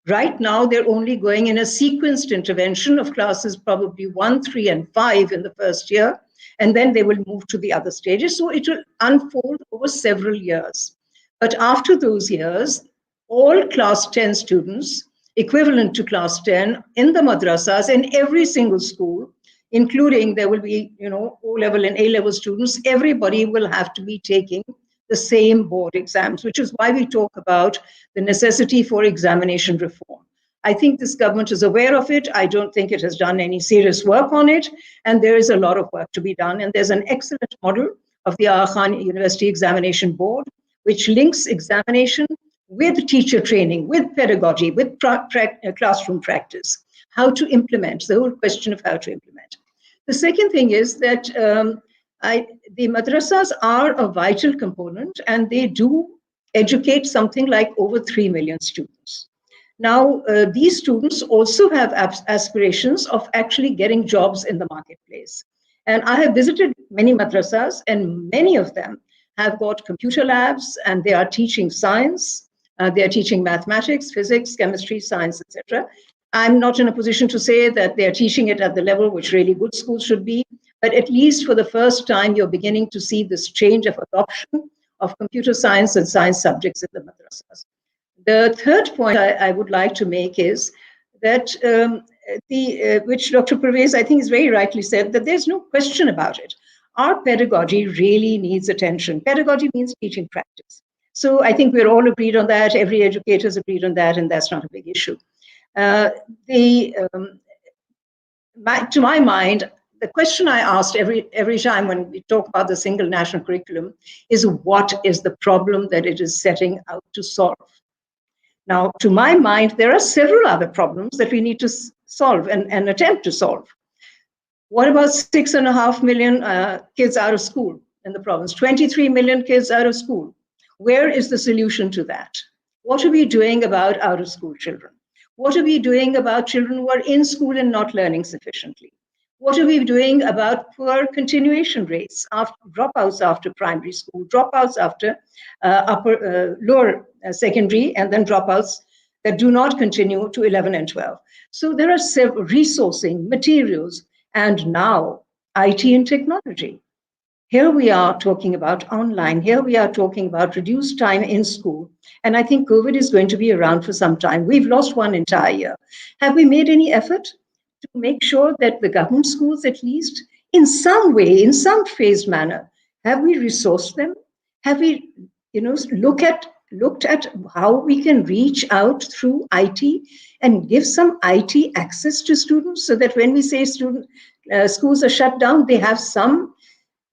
right now they're only going in a sequenced intervention of classes probably 1, 3, and 5 in the first year, and then they will move to the other stages. So it will unfold over several years. But after those years, all class 10 students, equivalent to class 10 in the madrasas in every single school, including there will be, O-level and A-level students, everybody will have to be taking the same board exams, which is why we talk about the necessity for examination reform. I think this government is aware of it. I don't think it has done any serious work on it, and there is a lot of work to be done. And there's an excellent model of the Aga Khan University Examination Board, which links examination with teacher training, with pedagogy, with classroom practice, how to implement, the whole question of how to implement. The second thing is that the madrasas are a vital component, and they do educate something like over 3 million students. Now, these students also have aspirations of actually getting jobs in the marketplace. And I have visited many madrasas, and many of them have got computer labs, and they are teaching science, they are teaching mathematics, physics, chemistry, science, etc. I'm not in a position to say that they're teaching it at the level which really good schools should be, but at least for the first time, you're beginning to see this change of adoption of computer science and science subjects in the madrasas. The third point I would like to make is that which Dr. Pervez, I think, is very rightly said, that there's no question about it. Our pedagogy really needs attention. Pedagogy means teaching practice. So I think we're all agreed on that. Every educator is agreed on that, and that's not a big issue. To my mind, the question I asked every time when we talk about the single national curriculum is, what is the problem that it is setting out to solve? Now, to my mind, there are several other problems that we need to solve and attempt to solve. What about 6.5 million kids out of school in the province? 23 million kids out of school. Where is the solution to that? What are we doing about out-of-school children? What are we doing about children who are in school and not learning sufficiently? What are we doing about poor continuation rates, dropouts after primary school, dropouts after lower secondary, and then dropouts that do not continue to 11 and 12? So there are several resourcing, materials, and now IT and technology. Here we are talking about online. Here we are talking about reduced time in school. And I think COVID is going to be around for some time. We've lost one entire year. Have we made any effort to make sure that the government schools, at least in some way, in some phased manner, have we resourced them? Have we, looked at how we can reach out through IT and give some IT access to students, so that when we say schools are shut down, they have some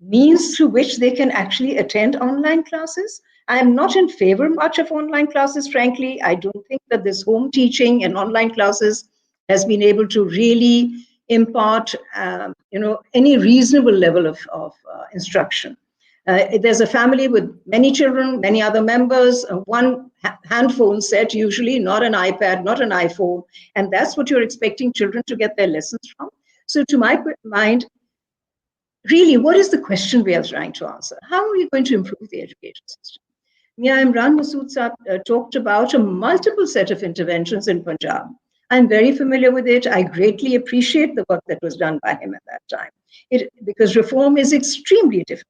means through which they can actually attend online classes? I am not in favor much of online classes, frankly. I don't think that this home teaching and online classes has been able to really impart, any reasonable level of instruction. There's a family with many children, many other members, one handphone set usually, not an iPad, not an iPhone, and that's what you're expecting children to get their lessons from. So to my mind, really, what is the question we are trying to answer? How are we going to improve the education system? Mia Imran Masood Saab talked about a multiple set of interventions in Punjab. I'm very familiar with it. I greatly appreciate the work that was done by him at that time. Because reform is extremely difficult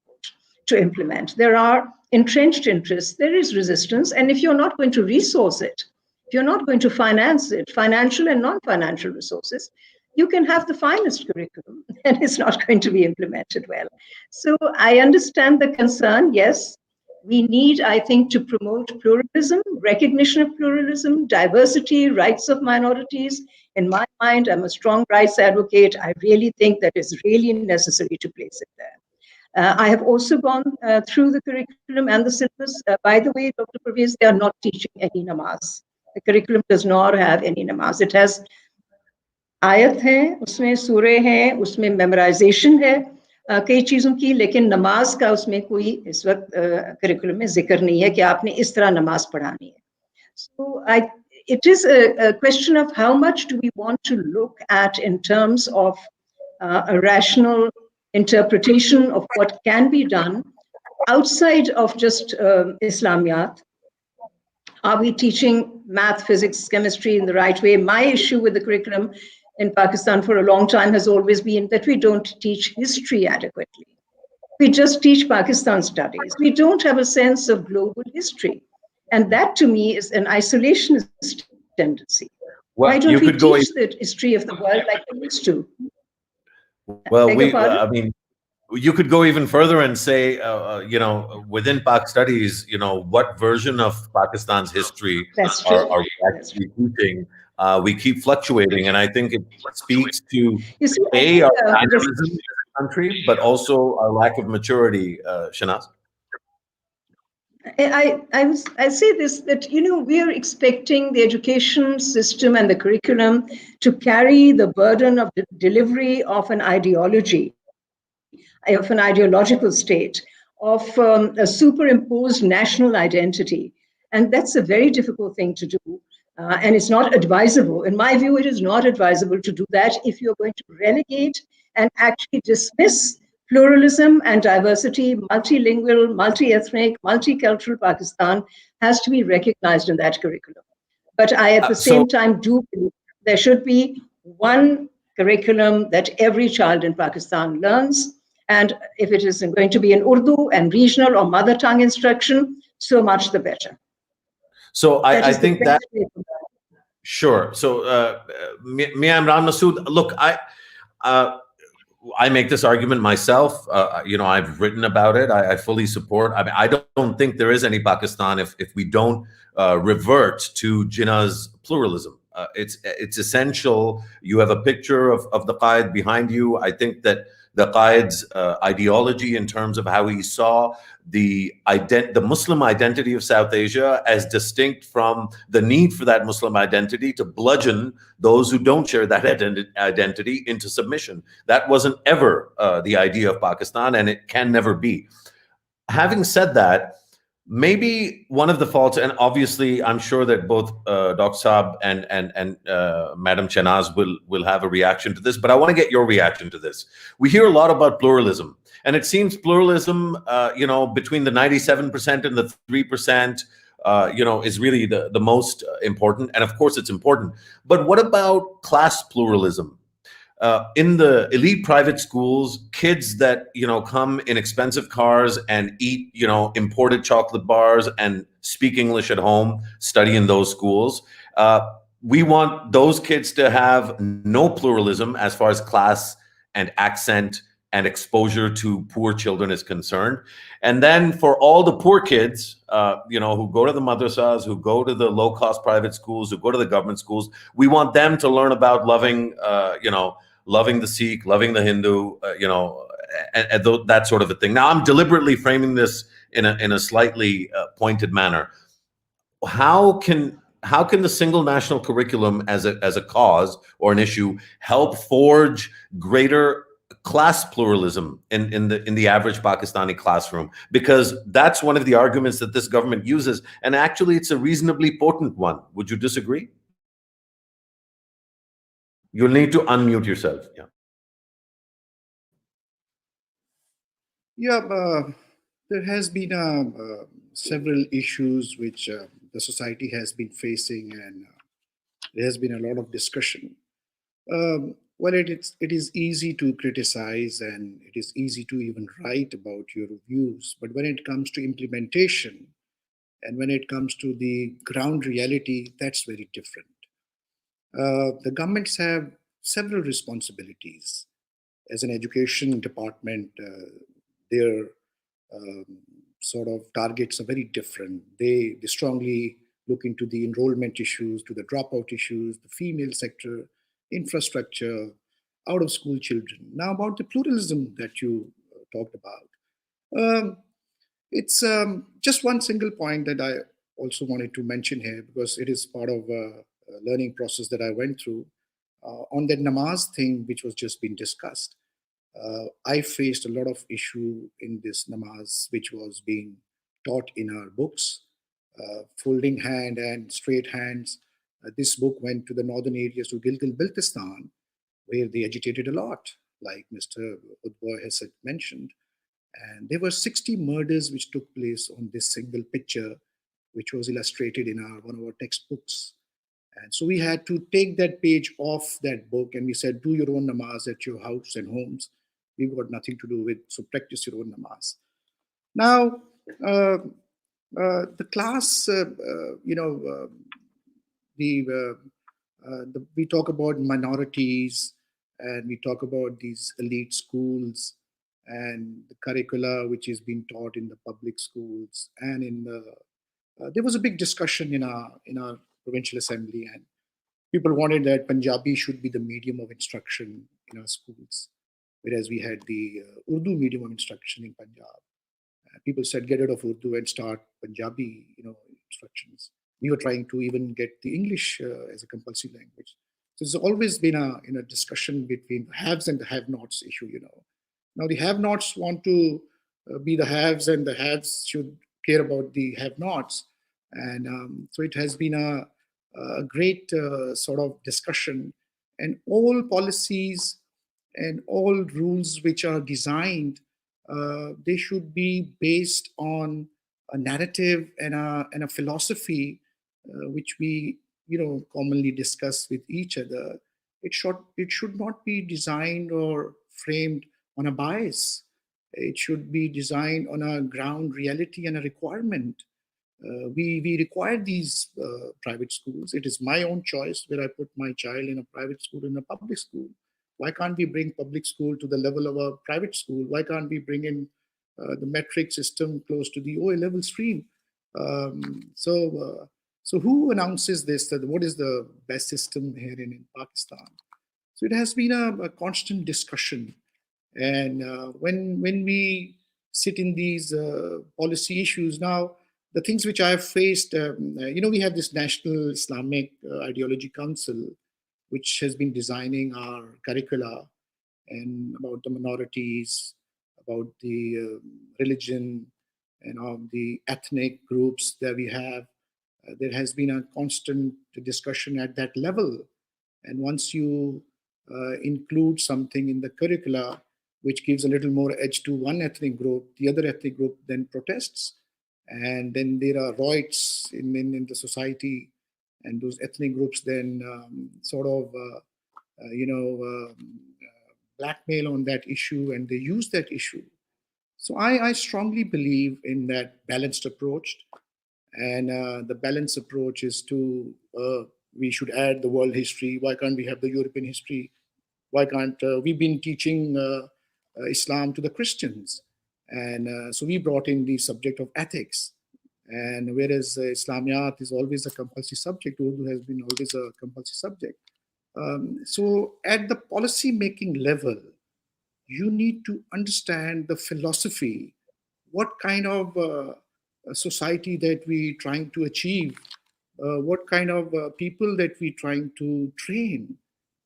to implement. There are entrenched interests, there is resistance, and if you're not going to resource it, if you're not going to finance it, financial and non-financial resources, you can have the finest curriculum and it's not going to be implemented well. So I understand the concern. Yes, we need, I think, to promote pluralism, recognition of pluralism, diversity, rights of minorities. In my mind, I'm a strong rights advocate. I really think that it's really necessary to place it there. I have also gone through the curriculum and the syllabus. By the way, Dr. Pervez, they are not teaching any namaz. The curriculum does not have any namaz. It has आयत है, उसमें सूरे हैं, उसमें memorisation है कई चीज़ों की, लेकिन नमाज का उसमें कोई इस वक्त करिकुलम में जिक्र नहीं है कि आपने इस तरह नमाज पढ़ानी है. So it is a question of how much do we want to look at in terms of a rational interpretation of what can be done outside of just Islamiyat. Are we teaching math, physics, chemistry in the right way? My issue with the curriculum in Pakistan for a long time has always been that we don't teach history adequately. We just teach Pakistan studies. We don't have a sense of global history. And that to me is an isolationist tendency. Well, why don't we teach the history of the world like we used to? Well, I mean, you could go even further and say, within Pak studies, what version of Pakistan's history are we actually teaching? We keep fluctuating, and I think it speaks to our dynamism as a country, but also our lack of maturity, Shahnaz. I say this, that, we are expecting the education system and the curriculum to carry the burden of the delivery of an ideology, of an ideological state, of a superimposed national identity. And that's a very difficult thing to do. And it's not advisable. In my view, it is not advisable to do that if you're going to relegate and actually dismiss pluralism and diversity. Multilingual, multi-ethnic, multicultural Pakistan has to be recognized in that curriculum. But I, at the same time, do believe There should be one curriculum that every child in Pakistan learns. And if it is going to be in Urdu and regional or mother tongue instruction, so much the better. So I the think that, best way to learn. sure. So Mia Imran Masood, look, I make this argument myself. I've written about it. I fully support. I mean, I don't think there is any Pakistan if we don't revert to Jinnah's pluralism. It's essential. You have a picture of the Qaid behind you. I think that the Qaid's ideology in terms of how he saw the Muslim identity of South Asia as distinct from the need for that Muslim identity to bludgeon those who don't share that identity into submission. That wasn't ever the idea of Pakistan, and it can never be. Having said that, maybe one of the faults, and obviously I'm sure that both Dr. Saab and Madam Shahnaz will have a reaction to this, but I want to get your reaction to this. We hear a lot about pluralism, and it seems pluralism, between the 97% and the 3%, is really the most important. And of course it's important. But what about class pluralism? In the elite private schools, kids that come in expensive cars and eat imported chocolate bars and speak English at home, study in those schools. We want those kids to have no pluralism as far as class and accent and exposure to poor children is concerned. And then for all the poor kids, who go to the madrasas, who go to the low-cost private schools, who go to the government schools, we want them to learn about loving the Sikh, loving the Hindu, and that sort of a thing. Now, I'm deliberately framing this in a slightly pointed manner. How can the single national curriculum as a cause or an issue help forge greater class pluralism in the average Pakistani classroom? Because that's one of the arguments that this government uses, and actually it's a reasonably potent one. Would you disagree? You'll need to unmute yourself. There has been several issues which the society has been facing, and there has been a lot of discussion. Well, it is easy to criticize, and it is easy to even write about your views. But when it comes to implementation, and when it comes to the ground reality, that's very different. The governments have several responsibilities. As an education department, their sort of targets are very different. They strongly look into the enrollment issues, to the dropout issues, the female sector, infrastructure, out-of-school children. Now, about the pluralism that you talked about, it's just one single point that I also wanted to mention here, because it is part of a learning process that I went through. On that namaz thing, which was just being discussed, I faced a lot of issue in this namaz, which was being taught in our books, folding hand and straight hands. This book went to the northern areas, to Gilgit-Baltistan, where they agitated a lot, like Mr. Hoodbhoy has mentioned. And there were 60 murders which took place on this single picture, which was illustrated in one of our textbooks. And so we had to take that page off that book, and we said, do your own namaz at your house and homes. We've got nothing to do with, so practice your own namaz. Now, the class, we talk about minorities, and we talk about these elite schools and the curricula which is being taught in the public schools, and in the there was a big discussion in our provincial assembly, and people wanted that Punjabi should be the medium of instruction in our schools, whereas we had the Urdu medium of instruction in Punjab. People said, get rid of Urdu and start Punjabi, instructions. We were trying to even get the English as a compulsory language. So there's always been a discussion between the haves and the have-nots issue, Now the have-nots want to be the haves, and the haves should care about the have-nots. And so it has been a great sort of discussion, and all policies and all rules which are designed, they should be based on a narrative and a philosophy which we commonly discuss with each other, it should not be designed or framed on a bias. It should be designed on a ground reality and a requirement. We require these private schools. It is my own choice where I put my child, in a private school, in a public school. Why can't we bring public school to the level of a private school? Why can't we bring in the metric system close to the OA level stream? So who announces this? That what is the best system here in Pakistan? So it has been a constant discussion. And when we sit in these policy issues now, the things which I have faced, we have this National Islamic Ideology Council, which has been designing our curricula and about the minorities, about the religion, and of the ethnic groups that we have. There has been a constant discussion at that level. And once you include something in the curricula which gives a little more edge to one ethnic group, the other ethnic group then protests. And then there are riots in the society, and those ethnic groups then blackmail on that issue, and they use that issue. So I strongly believe in that balanced approach. And the balanced approach is to, we should add the world history. Why can't we have the European history? Why can't we've been teaching Islam to the Christians? And so we brought in the subject of ethics. And whereas Islamiyat is always a compulsory subject, Urdu has been always a compulsory subject. So at the policy making level, you need to understand the philosophy, what kind of society that we're trying to achieve, what kind of people that we're trying to train,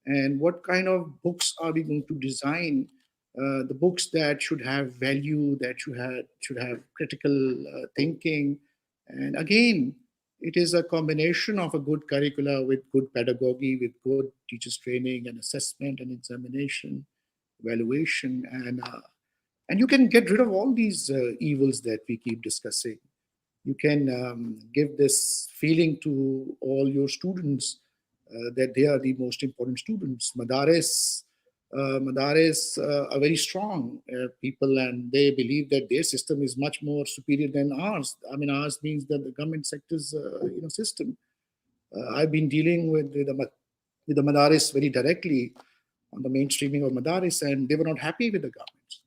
and what kind of books are we going to design. The books that should have value, that should have critical thinking. And again, it is a combination of a good curricula with good pedagogy, with good teachers training and assessment and examination, evaluation, and you can get rid of all these evils that we keep discussing. You can give this feeling to all your students that they are the most important students. Madaris are very strong people, and they believe that their system is much more superior than ours. I mean, ours means that the government sector's system. I've been dealing with the Madaris very directly on the mainstreaming of Madaris, and they were not happy with the government.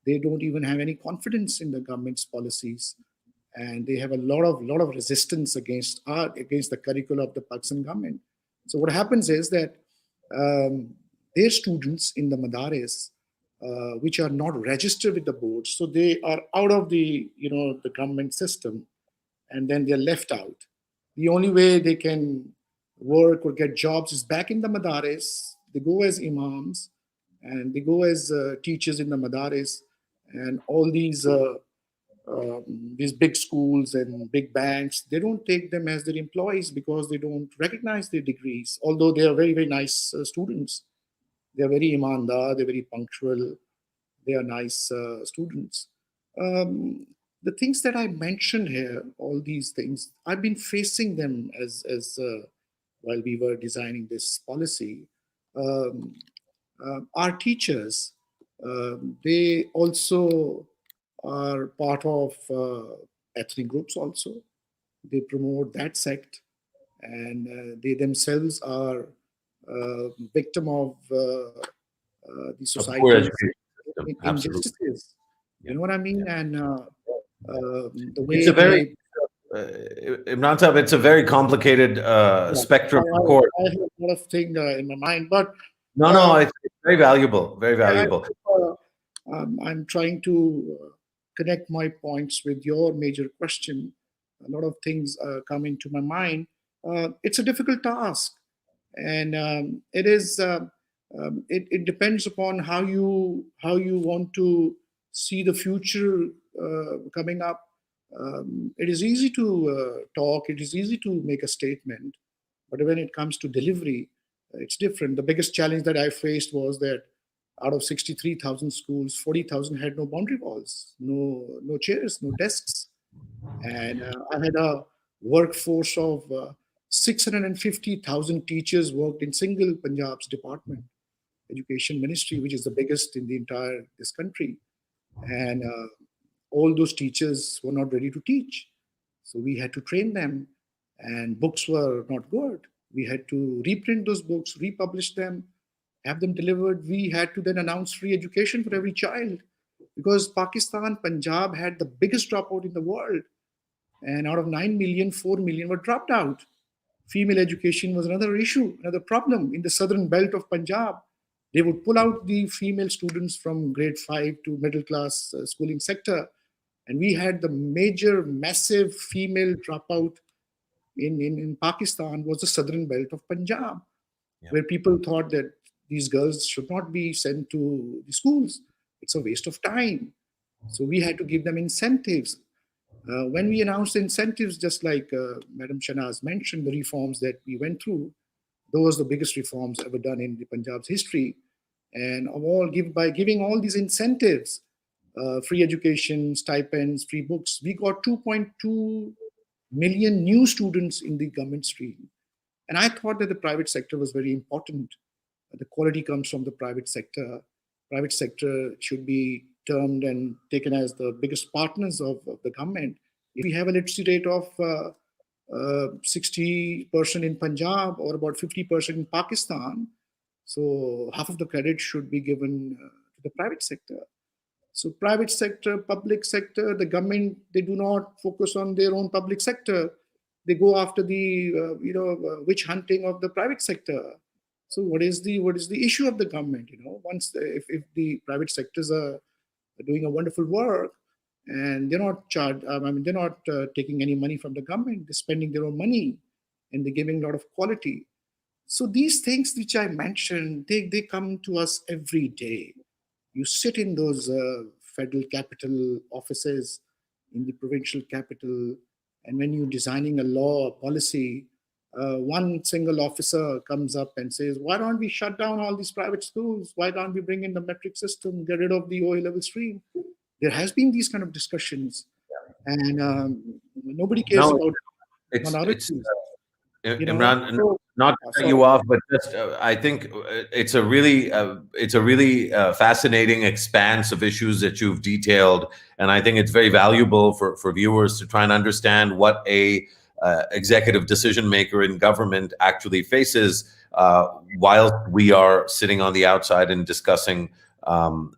They don't even have any confidence in the government's policies, and they have a lot of resistance against the curricula of the Pakistan government. So what happens is that their students in the Madaris, which are not registered with the boards, so they are out of the the government system, and then they're left out. The only way they can work or get jobs is back in the Madaris. They go as imams, and they go as teachers in the Madaris, and all these big schools and big banks, they don't take them as their employees because they don't recognize their degrees, although they are very, very nice students. They are very imandar, they're very punctual, they are nice students. The things that I mentioned here, all these things, I've been facing them as while we were designing this policy. Our teachers, they also are part of ethnic groups also. They promote that sect, and they themselves are victim of the society's injustices. You know what I mean? And the way it's a very Imran Sahib, it's a very complicated spectrum of course. I have a lot of things in my mind, but no, it's very valuable, very valuable. I'm trying to connect my points with your major question. A lot of things come into my mind. It's a difficult task, and it is. It depends upon how you want to see the future coming up. It is easy to talk. It is easy to make a statement, but when it comes to delivery, it's different. The biggest challenge that I faced was that out of 63,000 schools, 40,000 had no boundary walls, no chairs, no desks. And I had a workforce of 650,000 teachers worked in single Punjab's department, education ministry, which is the biggest in the entire this country. And all those teachers were not ready to teach. So we had to train them, and books were not good. We had to reprint those books, republish them, have them delivered. We had to then announce free education for every child, because Pakistan, Punjab had the biggest dropout in the world. And out of 9 million, 4 million were dropped out. Female education was another issue, another problem. In the southern belt of Punjab, they would pull out the female students from grade 5 to middle class schooling sector. And we had the major, massive female dropout in Pakistan was the southern belt of Punjab, where people thought that these girls should not be sent to the schools. It's a waste of time. So we had to give them incentives. When we announced incentives, just like Madam Shahnaz mentioned, the reforms that we went through, those are the biggest reforms ever done in the Punjab's history. And by giving all these incentives, free education, stipends, free books, we got 2.2 million new students in the government stream. And I thought that the private sector was very important. The quality comes from the private sector. Private sector should be termed and taken as the biggest partners of the government. If we have a literacy rate of 60% in Punjab or about 50% in Pakistan, so half of the credit should be given to the private sector. So private sector, public sector, the government, they do not focus on their own public sector. They go after the witch hunting of the private sector. So what is the issue of the government? Once if the private sectors are doing a wonderful work and they're not they're not taking any money from the government. They're spending their own money and they're giving a lot of quality. So these things which I mentioned, they come to us every day. You sit in those federal capital offices, in the provincial capital, and when you're designing a law, a policy, one single officer comes up and says, why don't we shut down all these private schools? Why don't we bring in the metric system, get rid of the OA level stream? There has been these kind of discussions, and nobody cares about minorities. Imran, not to cut you off, but just I think it's a really fascinating expanse of issues that you've detailed, and I think it's very valuable for viewers to try and understand what a executive decision maker in government actually faces while we are sitting on the outside and discussing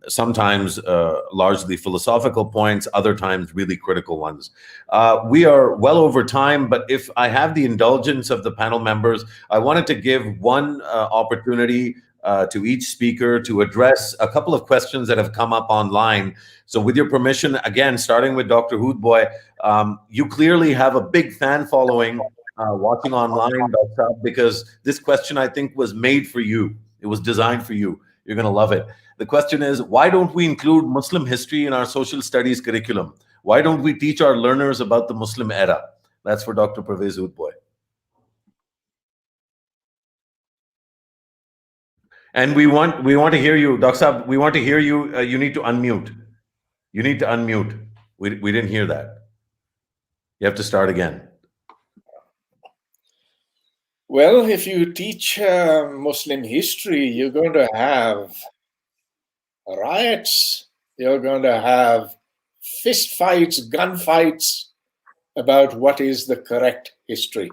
sometimes largely philosophical points, other times really critical ones. We are well over time, but if I have the indulgence of the panel members, I wanted to give one opportunity to each speaker to address a couple of questions that have come up online. So with your permission, again, starting with Dr. Hoodbhoy, you clearly have a big fan following watching online, because this question, I think, was made for you. It was designed for you. You're going to love it. The question is, why don't we include Muslim history in our social studies curriculum? Why don't we teach our learners about the Muslim era? That's for Dr. Pervez Hoodbhoy. And we want to hear you, Dr. Saab, we want to hear you. You need to unmute. You need to unmute. We didn't hear that. You have to start again. Well, if you teach Muslim history, you're going to have riots. You're going to have fist fights, gunfights about what is the correct history.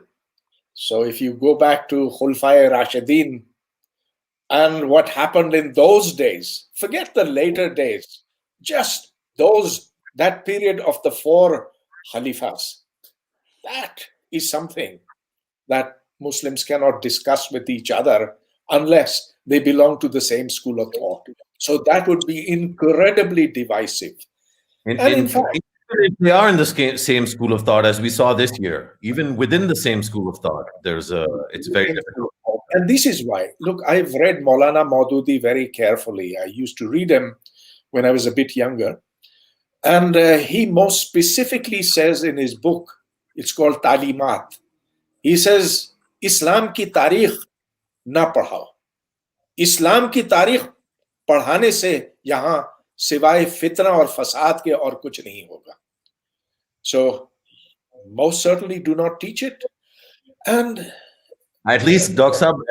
So if you go back to Khulafai Rashidin and what happened in those days, forget the later days, just that period of the 4 Khalifas, that is something that Muslims cannot discuss with each other unless they belong to the same school of thought. So that would be incredibly divisive. In fact, they are in the same school of thought, as we saw this year. Even within the same school of thought, it's very difficult. And this is why, look, I've read Maulana Maududi very carefully. I used to read him when I was a bit younger. And he most specifically says in his book, it's called Talimat, he says, Islam ki tarikh na padhao. Islam ki tarikh पढ़ाने से यहाँ सिवाय फितना और फसाद के और कुछ नहीं होगा. So most certainly do not teach it. And At least, Dr. Saab,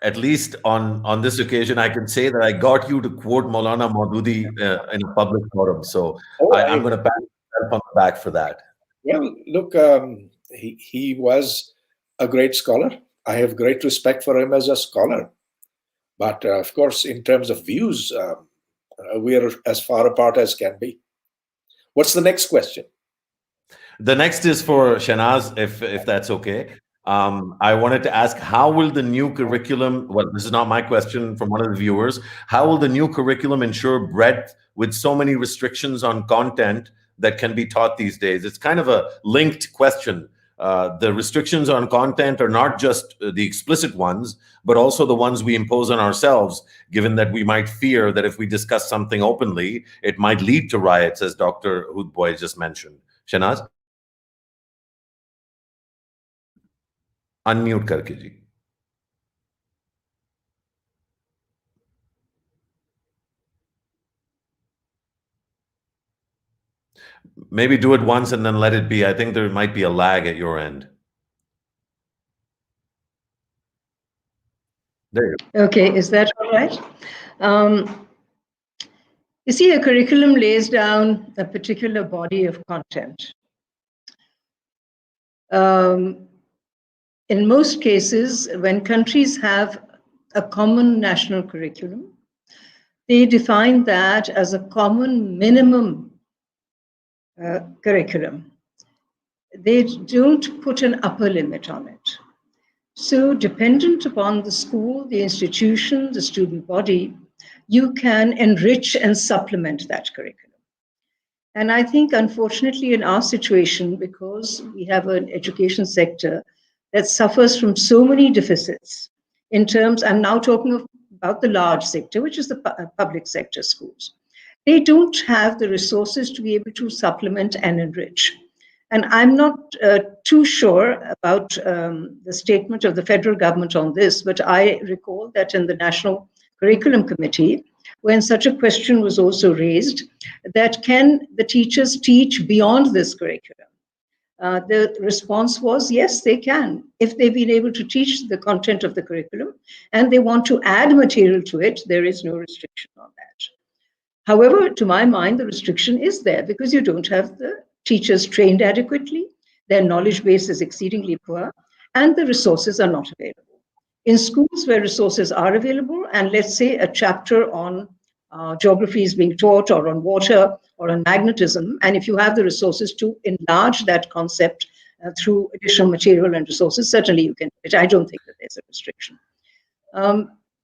at least on this occasion, I can say that I got you to quote Maulana Maududi in a public forum. So I'm going to pat myself on the back for that. well, look, he was a great scholar. I have great respect for him as a scholar. But of course, in terms of views, we are as far apart as can be. What's the next question? The next is for Shahnaz, if that's okay. I wanted to ask, how will the new curriculum, well, this is not my question, from one of the viewers, how will the new curriculum ensure breadth with so many restrictions on content that can be taught these days? It's kind of a linked question. The restrictions on content are not just the explicit ones, but also the ones we impose on ourselves, given that we might fear that if we discuss something openly, it might lead to riots, as Dr. Hoodbhoy just mentioned. Shahnaz? Unmute karke ji. Maybe do it once and then let it be. I think there might be a lag at your end. There you go. Okay, is that all right? You see, a curriculum lays down a particular body of content. In most cases, when countries have a common national curriculum, they define that as a common minimum curriculum. They don't put an upper limit on it. So dependent upon the school, the institution, the student body, you can enrich and supplement that curriculum. And I think, unfortunately, in our situation, because we have an education sector that suffers from so many deficits in terms, I'm now talking about the large sector, which is the public sector schools. They don't have the resources to be able to supplement and enrich. And I'm not too sure about the statement of the federal government on this, but I recall that in the National Curriculum Committee, when such a question was also raised, that can the teachers teach beyond this curriculum? The response was, yes, they can. If they've been able to teach the content of the curriculum and they want to add material to it, there is no restriction on that. However, to my mind, the restriction is there because you don't have the teachers trained adequately, their knowledge base is exceedingly poor, and the resources are not available. In schools where resources are available, and let's say a chapter on geography is being taught, or on water, or on magnetism, and if you have the resources to enlarge that concept through additional material and resources, certainly you can do it. I don't think that there's a restriction.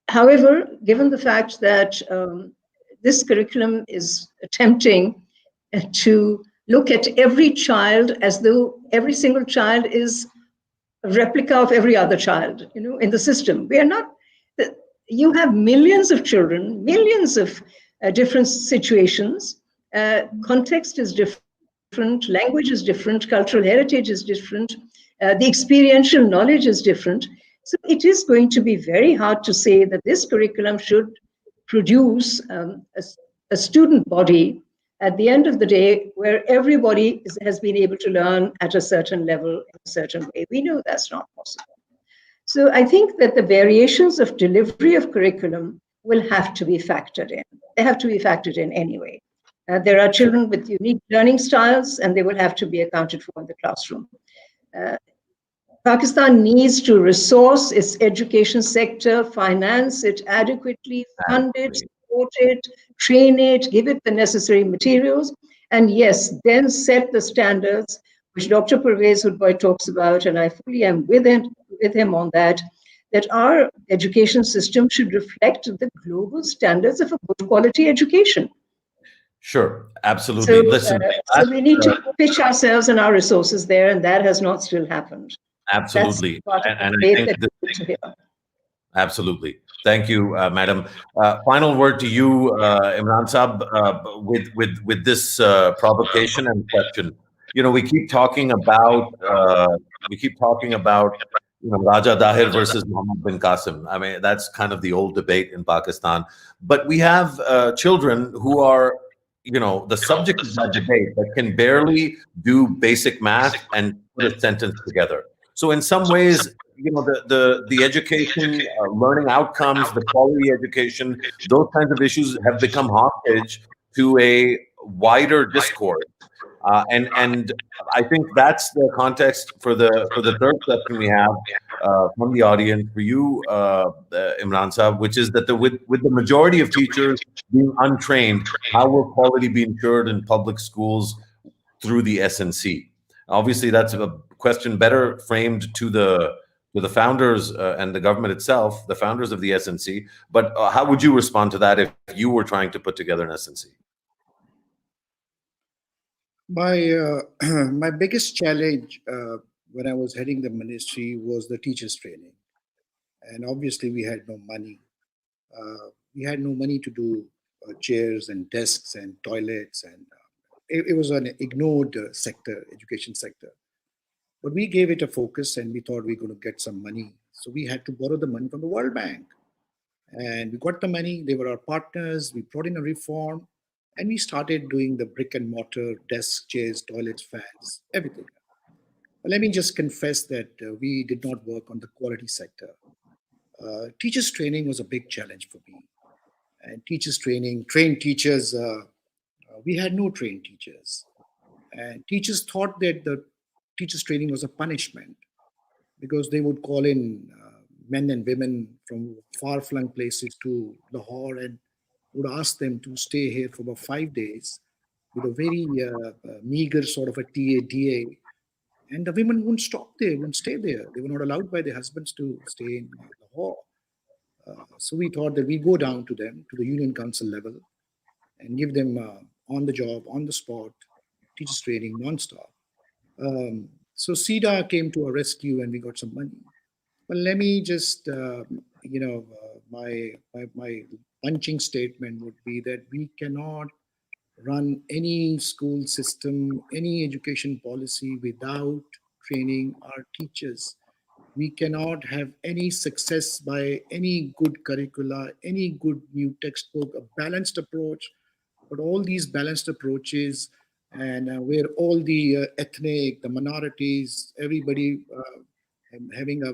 However, given the fact that this curriculum is attempting to look at every child as though every single child is a replica of every other child, in the system. We are not, you have millions of children, millions of different situations. Context is different, language is different, cultural heritage is different, the experiential knowledge is different. So it is going to be very hard to say that this curriculum should produce a student body at the end of the day where everybody has been able to learn at a certain level in a certain way. We know that's not possible. So I think that the variations of delivery of curriculum will have to be factored in. They have to be factored in anyway. There are children with unique learning styles, and they will have to be accounted for in the classroom. Pakistan needs to resource its education sector, finance it adequately, fund it, support it, train it, give it the necessary materials, and yes, then set the standards, which Dr. Pervez Hoodbhoy talks about, and I fully am with him on that our education system should reflect the global standards of a good quality education. Sure, absolutely. So, Listen, so we need to pitch ourselves and our resources there, and that has not still happened. Absolutely. And I think absolutely. Thank you, Madam. Final word to you, Imran Saab, with this provocation and question. We keep talking about Raja Dahir versus Muhammad bin Qasim. I mean, that's kind of the old debate in Pakistan. But we have children who are, the subject of that debate that can barely do basic math and put a sentence together. So in some ways, you know, the education, learning outcomes, the quality education, those kinds of issues have become hostage to a wider discourse. And I think that's the context for the third question we have from the audience for you, Imran Saab, which is that with the majority of teachers being untrained, how will quality be ensured in public schools through the SNC? Obviously, that's a question better framed to the founders and the government itself, the founders of the SNC. But how would you respond to that if you were trying to put together an SNC? My biggest challenge when I was heading the ministry was the teachers training, and obviously we had no money. We had no money to do chairs and desks and toilets, and it was an ignored sector, education sector. But we gave it a focus, and we thought we were going to get some money. So we had to borrow the money from the World Bank, and we got the money. They were our partners. We brought in a reform. And we started doing the brick and mortar, desks, chairs, toilets, fans, everything. But let me just confess that we did not work on the quality sector. Teachers training was a big challenge for me. And teachers training, trained teachers, we had no trained teachers. And teachers thought that the teachers training was a punishment because they would call in men and women from far-flung places to Lahore and would ask them to stay here for about 5 days with a very meager sort of a TADA. And the women wouldn't stop there, wouldn't stay there. They were not allowed by their husbands to stay in Lahore. So we thought that we go down to them, to the Union Council level, and give them on the job, on the spot, teachers training non-stop. So SIDA came to our rescue and we got some money. But let me just, my punching statement would be that we cannot run any school system, any education policy without training our teachers. We cannot have any success by any good curricula, any good new textbook, a balanced approach. But all these balanced approaches and where all the ethnic, the minorities, everybody having a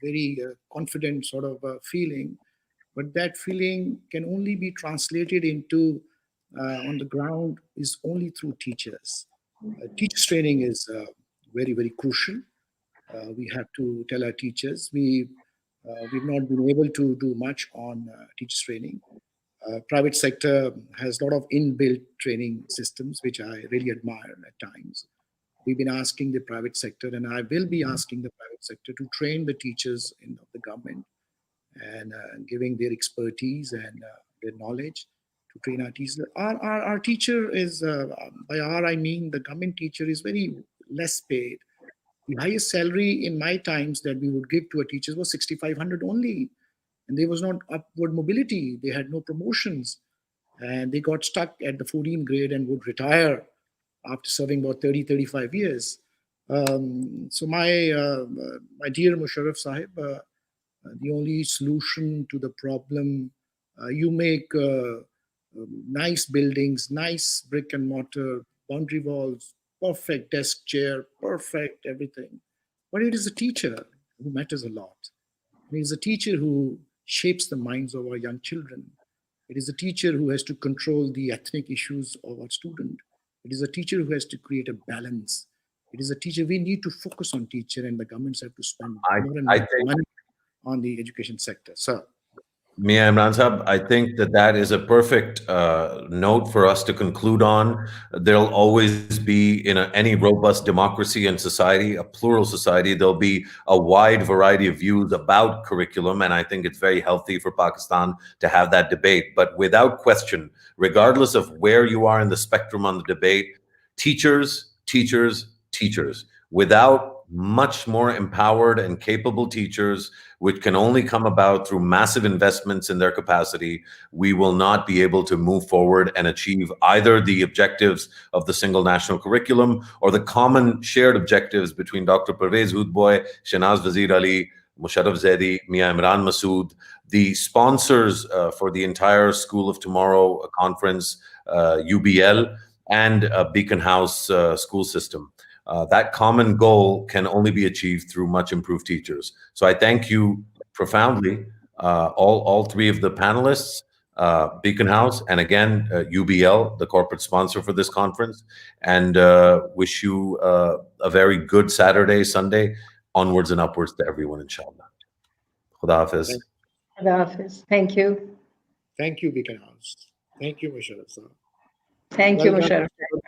very confident sort of feeling, but that feeling can only be translated into on the ground is only through teachers. Teachers training is very, very crucial. We have to tell our teachers we've not been able to do much on teachers training. Private sector has a lot of inbuilt training systems, which I really admire at times. We've been asking the private sector, and I will be asking the private sector to train the teachers in the government and giving their expertise and their knowledge to train our teachers. Our teacher is, by our I mean the government teacher, is very less paid. The highest salary in my times that we would give to a teacher was 6,500 only. And there was not upward mobility. They had no promotions. And they got stuck at the 14th grade and would retire after serving about 30, 35 years. So my dear Mosharraf Sahib, the only solution to the problem, you make nice buildings, nice brick and mortar, boundary walls, perfect desk chair, perfect everything. But it is a teacher who matters a lot. It is a teacher who shapes the minds of our young children. It is a teacher who has to control the ethnic issues of our student. It is a teacher who has to create a balance. It is a teacher. We need to focus on teacher, and the governments have to spend more and more money on the education sector. So, Mia Imran Sahab, I think that is a perfect note for us to conclude on. There'll always be, in any robust democracy and society, a plural society, there'll be a wide variety of views about curriculum, and I think it's very healthy for Pakistan to have that debate. But without question, regardless of where you are in the spectrum on the debate, teachers, without much more empowered and capable teachers, which can only come about through massive investments in their capacity, we will not be able to move forward and achieve either the objectives of the single national curriculum or the common shared objectives between Dr. Pervez Hoodbhoy, Shahnaz Wazir Ali, Mosharraf Zaidi, Mia Imran Masood, the sponsors for the entire School of Tomorrow conference, UBL, and Beacon House school system. that common goal can only be achieved through much improved teachers. So I thank you profoundly, all three of the panelists, Beacon House, and again, UBL, the corporate sponsor for this conference, and wish you a very good Saturday, Sunday, onwards and upwards to everyone, inshallah. Khuda Hafiz. Khuda Hafiz. Thank you. Thank you, Beacon House. Thank you, Mosharraf. Thank you, Well done, Mosharraf. Mr.